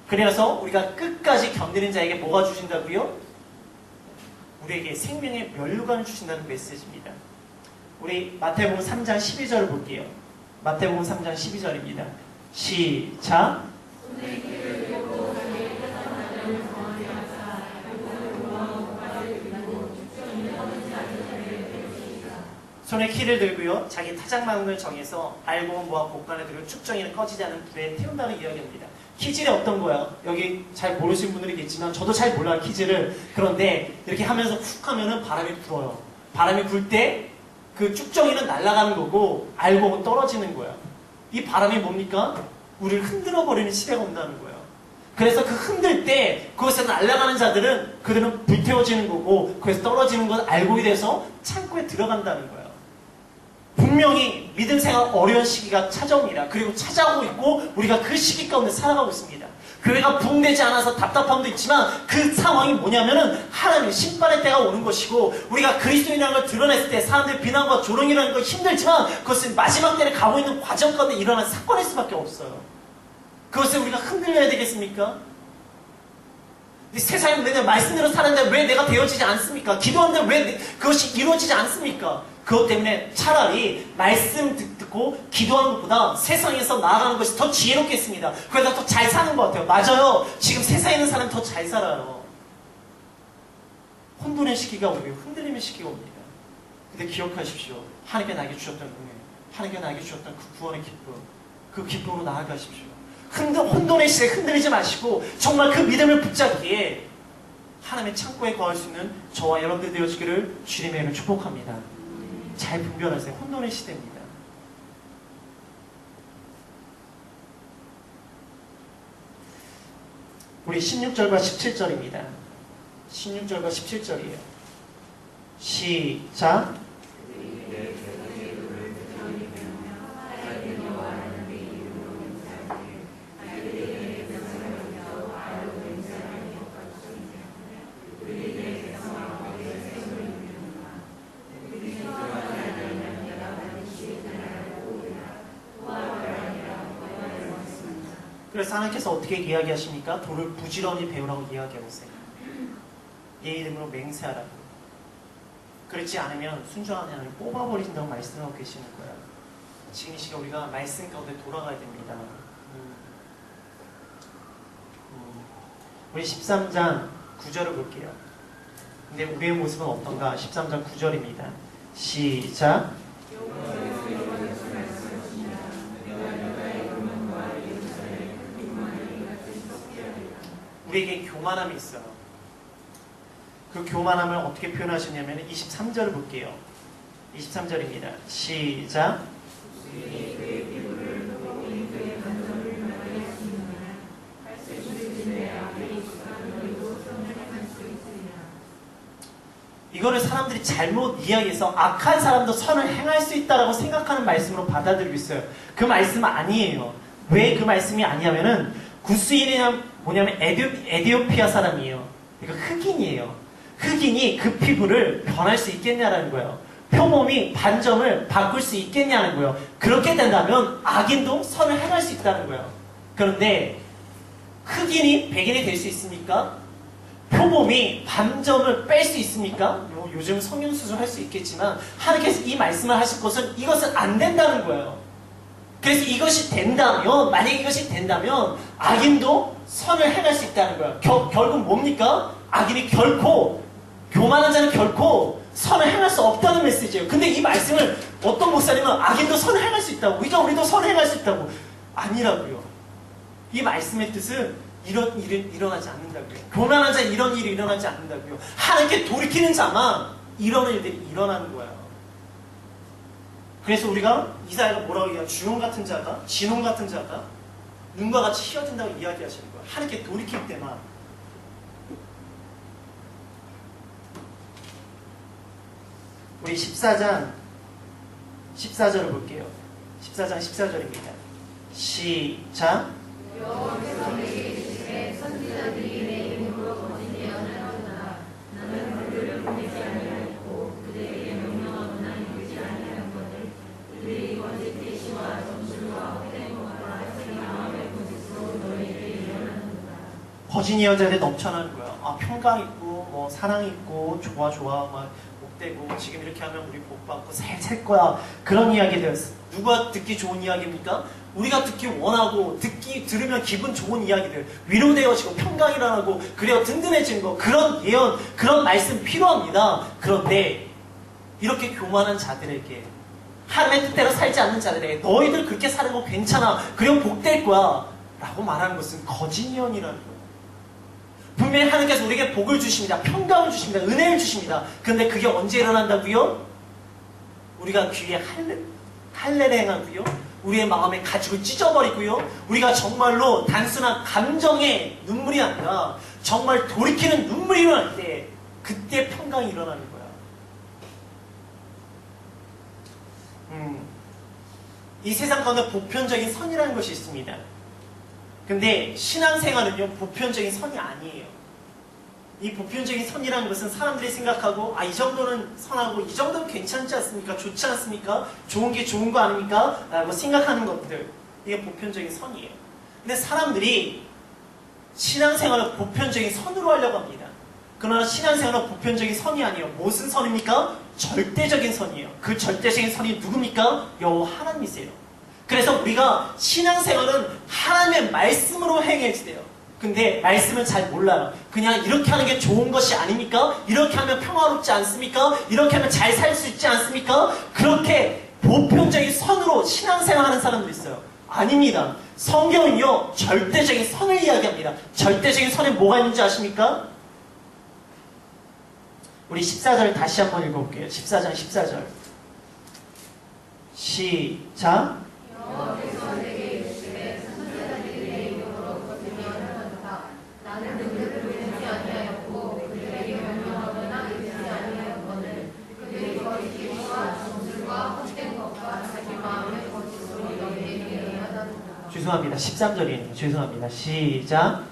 그래서 우리가 끝까지 견디는 자에게 뭐가 주신다고요? 우리에게 생명의 면류관을 주신다는 메시지입니다. 우리 마태복음 3장 12절을 볼게요. 마태복음 3장 12절입니다. 시작. 손에 키를 들고요. 자기 타작망을 정해서 알곡은 모아 곡간에 들고 축정이는 꺼지지 않은 불에 태운다는 이야기입니다. 키질이 어떤 거예요? 여기 잘 모르시는 분들이 있겠지만 저도 잘 몰라요, 키질을. 그런데 이렇게 하면서 훅 하면은 바람이 불어요. 바람이 불 때 그 쭉정이는 날아가는 거고 알곡은 떨어지는 거예요. 이 바람이 뭡니까? 우리를 흔들어 버리는 시대가 온다는 거예요. 그래서 그 흔들 때 그것에 날아가는 자들은 그들은 불태워지는 거고 그래서 떨어지는 건 알곡이 돼서 창고에 들어간다는 거예요. 분명히 믿음 생활 어려운 시기가 찾아옵니다. 그리고 찾아오고 있고 우리가 그 시기 가운데 살아가고 있습니다. 교회가 부흥되지 않아서 답답함도 있지만 그 상황이 뭐냐면은 하나님의 심판의 때가 오는 것이고 우리가 그리스도인이라는 걸 드러냈을 때 사람들의 비난과 조롱이라는 건 힘들지만 그것은 마지막 때를 가고 있는 과정 가운데 일어난 사건일 수밖에 없어요. 그것을 우리가 흔들려야 되겠습니까? 세상에 맨날 말씀대로 사는데 왜 내가 되어지지 않습니까? 기도하는데 왜 그것이 이루어지지 않습니까? 그것 때문에 차라리 말씀 듣고 기도하는 것보다 세상에서 나아가는 것이 더 지혜롭겠습니다. 그래서 더 잘 사는 것 같아요. 맞아요. 지금 세상에 있는 사람이 더 잘 살아요. 혼돈의 시기가 오고 흔들림의 시기가 옵니다. 근데 기억하십시오. 하나님께 나에게 주셨던 은혜, 하나님께 나에게 주셨던 그 구원의 기쁨, 그 기쁨으로 나아가십시오. 혼돈의 시대에 흔들리지 마시고 정말 그 믿음을 붙잡기에 하나님의 창고에 거할 수 있는 저와 여러분들 되어지기를 주님의 이름으로 축복합니다. 잘 분별하세요. 혼돈의 시대입니다. 우리 16절과 17절입니다. 16절과 17절이에요. 시작. 그래서 하나님께서 어떻게 이야기하십니까? 돌을 부지런히 배우라고 이야기하고 있어요. 얘 이름으로 맹세하라고. 그렇지 않으면 순종하는 하나님 뽑아버리신다고 말씀하고 계시는 거예요. 지금 이 시간 우리가 말씀 가운데 돌아가야 됩니다. 우리 13장 9절을 볼게요. 근데 우리의 모습은 어떤가? 13장 9절입니다. 시작. 우리에게 교만함이 있어요. 그 교만함을 어떻게 표현하셨냐면 23절을 볼게요. 23절입니다. 시작. 이거를 사람들이 잘못 이야기해서 악한 사람도 선을 행할 수 있다라고 생각하는 말씀으로 받아들이고 있어요. 그 말씀은 아니에요. 왜 그 말씀이 아니냐면은 구스인이란 뭐냐면 에디오피아 사람이에요. 그러니까 흑인이에요. 흑인이 그 피부를 변할 수 있겠냐라는 거예요. 표범이 반점을 바꿀 수 있겠냐는 거예요. 그렇게 된다면 악인도 선을 행할 수 있다는 거예요. 그런데 흑인이 백인이 될 수 있습니까? 표범이 반점을 뺄 수 있습니까? 요즘 성형수술 할 수 있겠지만 하나님께서 이 말씀을 하실 것은 이것은 안 된다는 거예요. 그래서 이것이 된다면, 만약에 이것이 된다면 악인도 선을 행할 수 있다는 거예요. 결국 뭡니까? 악인이 결코, 교만한 자는 결코 선을 행할 수 없다는 메시지예요. 근데 이 말씀을 어떤 목사님은 악인도 선을 행할 수 있다고, 그러니까 우리도 선을 행할 수 있다고. 아니라고요. 이 말씀의 뜻은 이런 일은 일어나지 않는다고요. 교만한 자 이런 일이 일어나지 않는다고요. 하나님께 돌이키는 자만 이런 일들이 일어나는 거예요. 그래서 우리가 이사야가 뭐라고 얘기해요? 주용 같은 자가, 진홍 같은 자가 눈과 같이 휘어진다고 이야기하시는 거예요. 하나님께 돌이킬 때만. 우리 14장 14절을 볼게요. 14장 14절입니다. 시작. 여호와께서 내게 이르시되 선지자들이 내 이름으로 거짓 예언을 하구나. 나는 그들을 보내지 아니하였고 그들에게 명령하거나 이르지 아니하였거늘. 그들이 거짓 계시와 점술과 헛된 것과 자기 마음의 거짓으로 너희에게 예언하는구나. 거짓 예언자들이 넘쳐나는 거야. 아, 평강 있고 뭐 사랑 있고 좋아 막 목대고 지금 이렇게 하면 우리 복 받고 살 거야. 그런 이야기들. 누가 듣기 좋은 이야기입니까? 우리가 듣기 원하고 들으면 기분 좋은 이야기들, 위로되어지고 평강이 일어나고 그래야 든든해지는 거, 그런 예언, 그런 말씀 필요합니다. 그런데 이렇게 교만한 자들에게, 하나님의 뜻대로 살지 않는 자들에게 너희들 그렇게 사는 거 괜찮아, 그럼 복될 거야 라고 말하는 것은 거짓 예언이라는 거예요. 분명히 하나님께서 우리에게 복을 주십니다. 평강을 주십니다. 은혜를 주십니다. 그런데 그게 언제 일어난다고요? 우리가 귀에 할례를 행하고요, 우리의 마음에 가죽을 찢어버리고요, 우리가 정말로 단순한 감정의 눈물이 아니라 정말 돌이키는 눈물이 일어날 때, 그때 평강이 일어나는 거야. 이 세상 가운데 보편적인 선이라는 것이 있습니다. 근데 신앙생활은요, 보편적인 선이 아니에요. 이 보편적인 선이라는 것은 사람들이 생각하고, 아, 이 정도는 선하고 이 정도는 괜찮지 않습니까? 좋지 않습니까? 좋은 게 좋은 거 아닙니까? 라고 생각하는 것들, 이게 보편적인 선이에요. 근데 사람들이 신앙생활을 보편적인 선으로 하려고 합니다. 그러나 신앙생활은 보편적인 선이 아니에요. 무슨 선입니까? 절대적인 선이에요. 그 절대적인 선이 누굽니까? 여호와 하나님이세요. 그래서 우리가 신앙생활은 하나님의 말씀으로 행해야 돼요. 근데 말씀을 잘 몰라요. 그냥 이렇게 하는 게 좋은 것이 아닙니까? 이렇게 하면 평화롭지 않습니까? 이렇게 하면 잘 살 수 있지 않습니까? 그렇게 보편적인 선으로 신앙생활하는 사람도 있어요. 아닙니다. 성경은요, 절대적인 선을 이야기합니다. 절대적인 선에 뭐가 있는지 아십니까? 우리 14절 다시 한번 읽어볼게요. 14장 14절. 시작. 여호와께서 내게 이르시되 선지자들이 내 이름으로 거짓 예언을 하도다. 나는 그들을 보내지 아니하였고 그들에게 명령하거나 이르지 아니하였거늘. 그들이 거짓 계시와 점술과 헛된 것과 자기 마음의 거짓으로 너희에게 예언하도다. 죄송합니다. 13절이에요. 죄송합니다. 시작.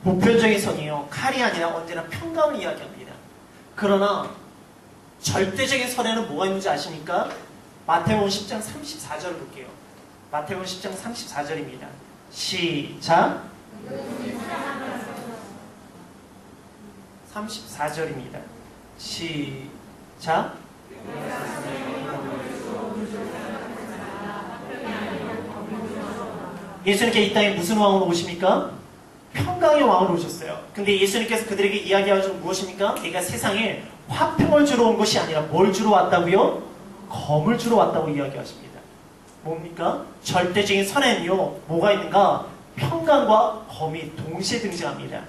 보편적인 선이요, 칼이 아니라 언제나 평강을 이야기합니다. 그러나 절대적인 선에는 뭐가 있는지 아십니까? 마태복음 10장 34절 볼게요. 마태복음 10장 34절입니다. 시작. 34절입니다. 시작. 예수님께 이 땅에 무슨 왕으로 오십니까? 평강의 왕으로 오셨어요. 근데 예수님께서 그들에게 이야기하죠. 무엇입니까? 내가 세상에 화평을 주러 온 것이 아니라 뭘 주러 왔다고요? 검을 주러 왔다고 이야기하십니다. 뭡니까? 절대적인 선에는요, 뭐가 있는가? 평강과 검이 동시에 등장합니다.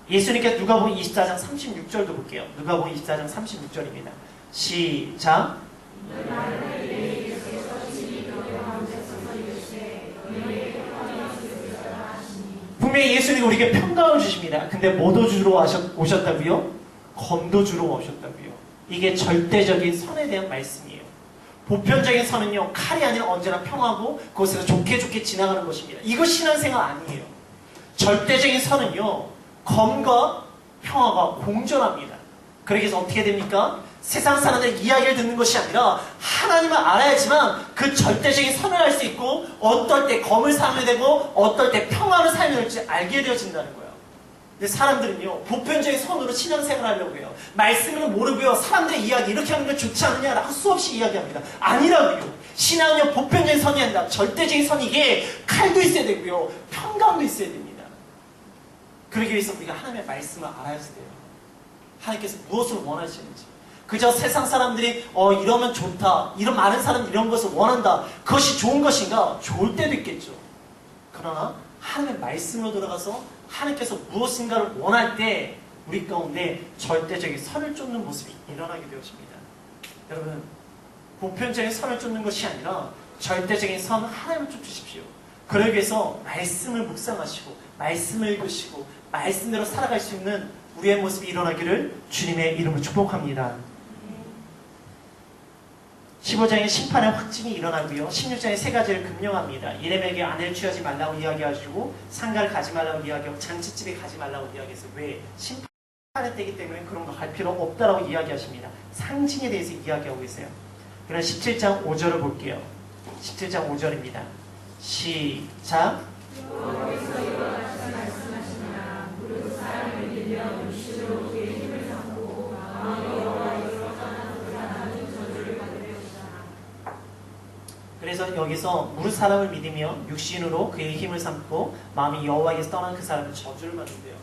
예수님께서 누가복음 24장 36절도 볼게요. 누가복음 24장 36절입니다. 시작. 분명히 예수님이 우리에게 평강을 주십니다. 근데 뭐도 주러 오셨다고요? 검도 주러 오셨다고요. 이게 절대적인 선에 대한 말씀이에요. 보편적인 선은요, 칼이 아니라 언제나 평하고 그곳에서 좋게 지나가는 것입니다. 이거 신앙생활 아니에요. 절대적인 선은요, 검과 평화가 공존합니다. 그러기 위해서 어떻게 됩니까? 세상 사람들의 이야기를 듣는 것이 아니라 하나님을 알아야지만 그 절대적인 선을 알 수 있고 어떨 때 검을 사용해야 되고 어떨 때 평화를 사용해야 될지 알게 되어진다는 거예요. 근데 사람들은요, 보편적인 선으로 신앙생활을 하려고 해요. 말씀을 모르고요, 사람들의 이야기 이렇게 하는 게 좋지 않느냐라고 수없이 이야기합니다. 아니라고요. 신앙은요, 보편적인 선이 아니라 절대적인 선이기에 칼도 있어야 되고요, 평강도 있어야 됩니다. 그러기 위해서 우리가 하나님의 말씀을 알아야 돼요. 하나님께서 무엇을 원하시는지. 그저 세상 사람들이 이러면 좋다, 이런 많은 사람들이 이런 것을 원한다, 그것이 좋은 것인가? 좋을 때도 있겠죠. 그러나 하나님의 말씀으로 돌아가서 하나님께서 무엇인가를 원할 때 우리 가운데 절대적인 선을 쫓는 모습이 일어나게 되어집니다. 여러분, 보편적인 선을 쫓는 것이 아니라 절대적인 선 하나님을 쫓으십시오. 그러기 위해서 말씀을 묵상하시고 말씀을 읽으시고 말씀대로 살아갈 수 있는 우리의 모습이 일어나기를 주님의 이름으로 축복합니다. 15장에 심판의 확증이 일어나고요. 16장에 세 가지를 금령합니다. 예레미야에게 아내를 취하지 말라고 이야기하시고 상가를 가지 말라고 이야기하고 장치집에 가지 말라고 이야기해서 왜? 심판의 때이기 때문에 그런 거 갈 필요 없다라고 이야기하십니다. 상징에 대해서 이야기하고 계세요. 그럼 17장 5절을 볼게요. 17장 5절입니다. 시작. 그래서 여기서 무릇 사람을 믿으며 육신으로 그의 힘을 삼고 마음이 여호와에게서 떠난 그 사람은 저주를 받는대요.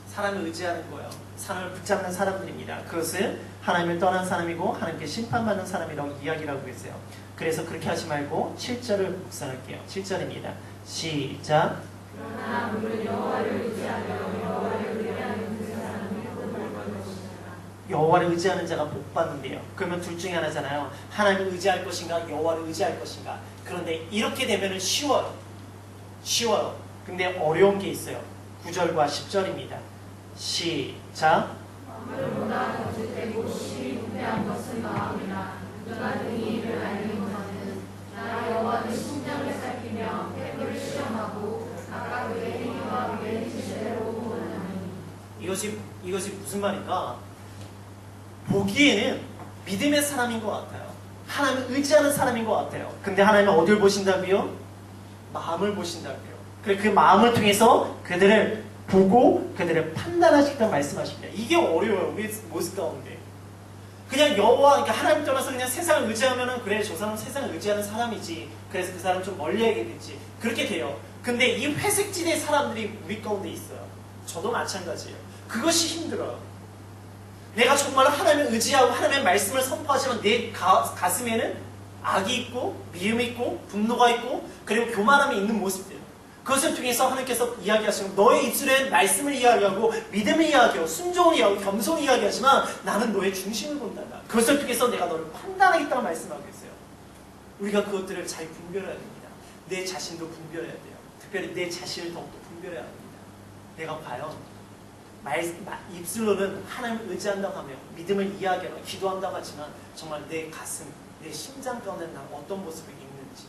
사람을 의지하는 거예요. 사람을 붙잡는 사람들입니다. 그것은 하나님을 떠난 사람이고 하나님께 심판받는 사람이라고 이야기를 하고 계세요. 그래서 그렇게 하지 말고 7절을 묵상할게요. 7절입니다. 시작. 그러나 무릇 여호와를 의지하며 여호와를 의뢰하는 그 사람이 복을 받을 것이다. 여호와를 의지하는 자가 복 받는데요. 그러면 둘 중에 하나잖아요. 하나님을 의지할 것인가 여호와를 의지할 것인가. 그런데 이렇게 되면 쉬워요. 근데 어려운 게 있어요. 9절과 10절입니다. 시작. 마음보다 더 주되고 심히 부패한 것은 마음이라 너가 등이 이를 알리는 것은 나 여호와는 심장을 살피며 태도를 시험하고 각각 그의 행위와 그의 실체로 보느니. 이것이 무슨 말인가? 보기에는 믿음의 사람인 것 같아요. 하나님을 의지하는 사람인 것 같아요. 근데 하나님은 어딜 보신다고요? 마음을 보신다고요. 그래서 그 마음을 통해서 그들을 보고 그들을 판단하시겠다는 말씀하십니다. 이게 어려워요. 우리 모습 가운데. 그냥 여호와, 그러니까 하나님 떠나서 그냥 세상을 의지하면은 그래, 저 사람은 세상을 의지하는 사람이지. 그래서 그 사람 좀 멀리 해야겠지. 그렇게 돼요. 근데 이 회색지대의 사람들이 우리 가운데 있어요. 저도 마찬가지예요. 그것이 힘들어요. 내가 정말 하나님을 의지하고 하나님의 말씀을 선포하지만 내 가슴에는 악이 있고 미움이 있고 분노가 있고 그리고 교만함이 있는 모습들. 그것을 통해서 하나님께서 이야기하시면 너의 입술에 말씀을 이야기하고 믿음을 이야기하고 순종을 이야기하고 겸손을 이야기하지만 나는 너의 중심을 본다. 그것을 통해서 내가 너를 판단하겠다고 말씀하고 있어요. 우리가 그것들을 잘 분별해야 됩니다. 내 자신도 분별해야 돼요. 특별히 내 자신을 더욱더 분별해야 합니다. 내가 과연 입술로는 하나님을 의지한다고 하며 믿음을 이야기하고 기도한다고 하지만 정말 내 가슴, 내 심장 가운데 난 어떤 모습이 있는지.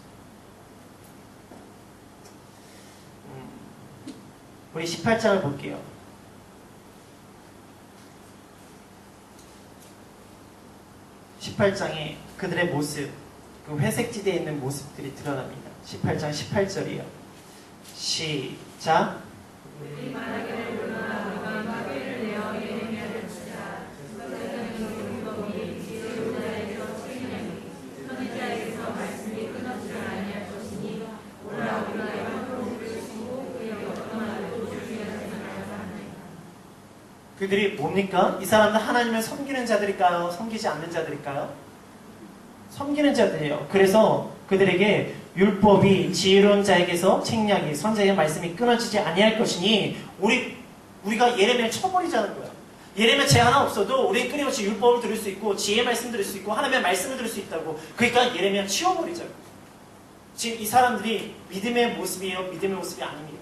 우리 18장을 볼게요. 18장에 그들의 모습, 그 회색지대에 있는 모습들이 드러납니다. 18장 18절이요. 시작. 그들이 뭡니까? 이 사람들 하나님을 섬기는 자들일까요? 섬기지 않는 자들일까요? 섬기는 자들이에요. 그래서 그들에게 율법이 지혜로운 자에게서 책략이 선자의 말씀이 끊어지지 아니할 것이니 우리가 예레미야를 쳐버리자는 거예요. 예레미야 죄 하나 없어도 우리 끊임없이 율법을 들을 수 있고 지혜의 말씀 들을 수 있고 하나님의 말씀을 들을 수 있다고. 그러니까 예레미야 치워버리자고. 지금 이 사람들이 믿음의 모습이에요? 믿음의 모습이 아닙니까?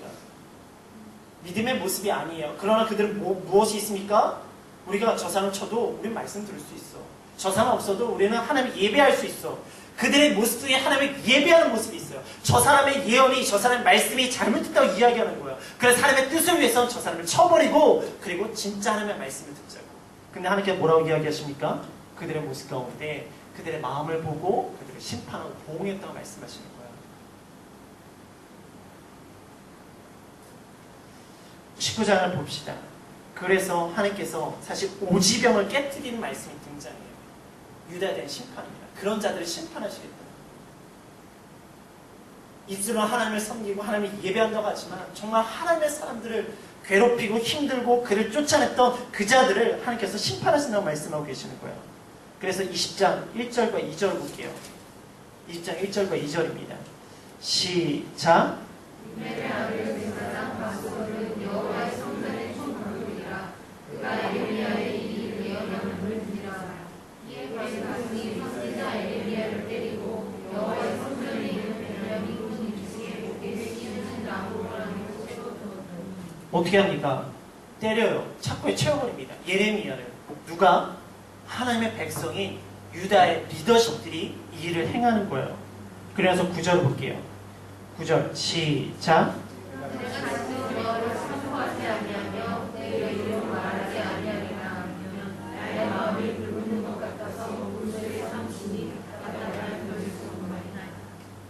믿음의 모습이 아니에요. 그러나 그들은 무엇이 있습니까? 우리가 저 사람 쳐도 우리는 말씀 들을 수 있어. 저 사람 없어도 우리는 하나님을 예배할 수 있어. 그들의 모습 중에 하나님을 예배하는 모습이 있어요. 저 사람의 예언이, 저 사람의 말씀이 잘못됐다고 이야기하는 거예요. 그래서 하나님의 뜻을 위해서 저 사람을 쳐버리고 그리고 진짜 하나님의 말씀을 듣자고. 근데 하나님께서 뭐라고 이야기하십니까? 그들의 모습 가운데 그들의 마음을 보고 그들을 심판하고 보응했다고 말씀하시는 거예요. 19장을 봅시다. 그래서 하나님께서 사실 오지병을 깨뜨리는 말씀이 등장해요. 유다에 대한 심판입니다. 그런 자들을 심판하시겠다. 입술로 하나님을 섬기고 하나님을 예배한다고 하지만 정말 하나님의 사람들을 괴롭히고 힘들고 그를 쫓아냈던 그 자들을 하나님께서 심판하신다고 말씀하고 계시는 거예요. 그래서 20장 1절과 2절 볼게요. 20장 1절과 2절입니다. 시작. 어떻게 합니까? 때려요. 착고에 채워버립니다. 예레미야를. 누가? 하나님의 백성인 유다의 리더십들이 이 일을 행하는 거예요. 그래서 9절 볼게요. 9절 시작.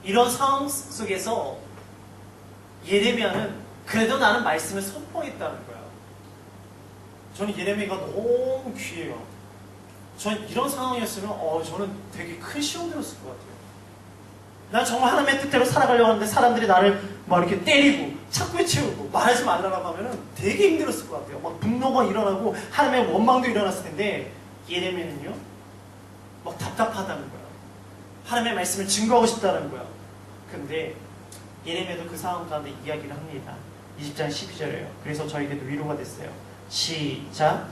이런 상황 속에서 예레미야는 그래도 나는 말씀을 선포했다는 거야. 저는 예레미야가 너무 귀해요. 저는 이런 상황이었으면 저는 되게 큰 시험 들었을 것 같아요. 난 정말 하나님의 뜻대로 살아가려고 하는데 사람들이 나를 막 이렇게 때리고 착고에 채우고 말하지 말라고 하면은 되게 힘들었을 것 같아요. 막 분노가 일어나고 하나님의 원망도 일어났을 텐데 예레미야는요 막 답답하다는 거야. 하나님의 말씀을 증거하고 싶다는 거야. 근데 예레미야도 그 상황 가운데 이야기를 합니다. 20장 12절이에요. 그래서 저에게도 위로가 됐어요. 시작.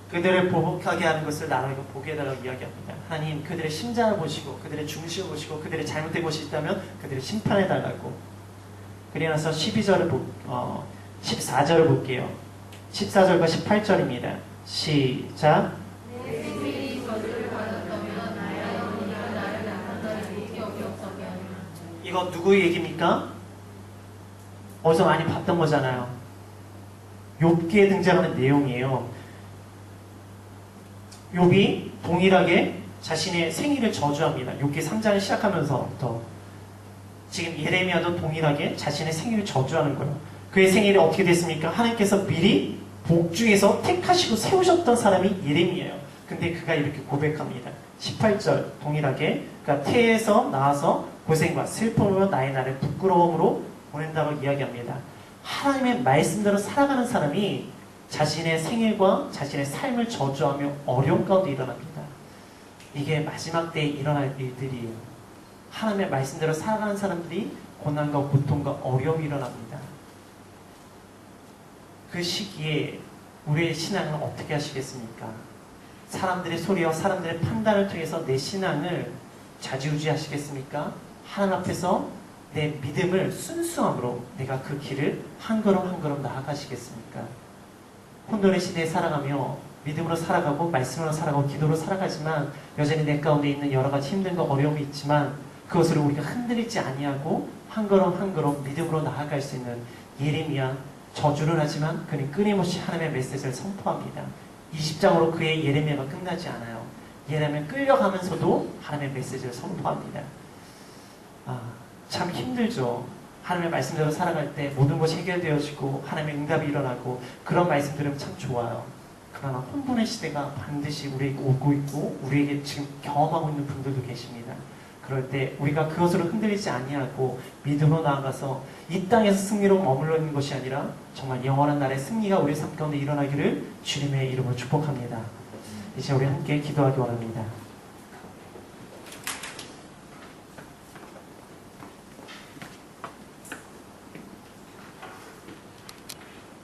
그들을 보복하게 하는 것을 나에게 보게 해달라고 이야기합니다. 하나님 그들의 심장을 보시고 그들의 중심을 보시고 그들의 잘못된 것이 있다면 그들을 심판해달라고. 그러나서 14절을 볼게요. 14절과 18절입니다. 시작. 이거 누구 얘기입니까? 어디서 많이 봤던 거잖아요. 욥기에 등장하는 내용이에요. 욥이 동일하게 자신의 생일을 저주합니다. 욥기 3장을 시작하면서부터 지금 예레미야도 동일하게 자신의 생일을 저주하는 거예요. 그의 생일이 어떻게 됐습니까? 하나님께서 미리 복중에서 택하시고 세우셨던 사람이 예레미야예요. 근데 그가 이렇게 고백합니다. 18절 동일하게 그러니까 태에서 나와서 고생과 슬픔으로 나의 날을 부끄러움으로 보낸다고 이야기합니다. 하나님의 말씀대로 살아가는 사람이 자신의 생일과 자신의 삶을 저주하며 어려움 가운데 일어납니다. 이게 마지막 때에 일어날 일들이에요. 하나님의 말씀대로 살아가는 사람들이 고난과 고통과 어려움이 일어납니다. 그 시기에 우리의 신앙은 어떻게 하시겠습니까? 사람들의 소리와 사람들의 판단을 통해서 내 신앙을 좌지우지하시겠습니까? 하나님 앞에서 내 믿음을 순수함으로 내가 그 길을 한 걸음 한 걸음 나아가시겠습니까? 혼돈의 시대에 살아가며 믿음으로 살아가고 말씀으로 살아가고 기도로 살아가지만 여전히 내 가운데 있는 여러 가지 힘듦과 어려움이 있지만 그것을 우리가 흔들리지 아니하고 한 걸음 한 걸음 믿음으로 나아갈 수 있는 예레미야 저주를 하지만 그는 끊임없이 하나님의 메시지를 선포합니다. 20장으로 그의 예레미야가 끝나지 않아요. 예레미야 끌려가면서도 하나님의 메시지를 선포합니다. 참 힘들죠. 하나님의 말씀대로 살아갈 때 모든 것이 해결되어지고 하나님의 응답이 일어나고 그런 말씀 들으면 참 좋아요. 그러나 혼돈의 시대가 반드시 우리에게 오고 있고 우리에게 지금 경험하고 있는 분들도 계십니다. 그럴 때 우리가 그것으로 흔들리지 아니하고 믿음으로 나아가서 이 땅에서 승리로 머물러 있는 것이 아니라 정말 영원한 날의 승리가 우리 삶 가운데 일어나기를 주님의 이름으로 축복합니다. 이제 우리 함께 기도하기 원합니다.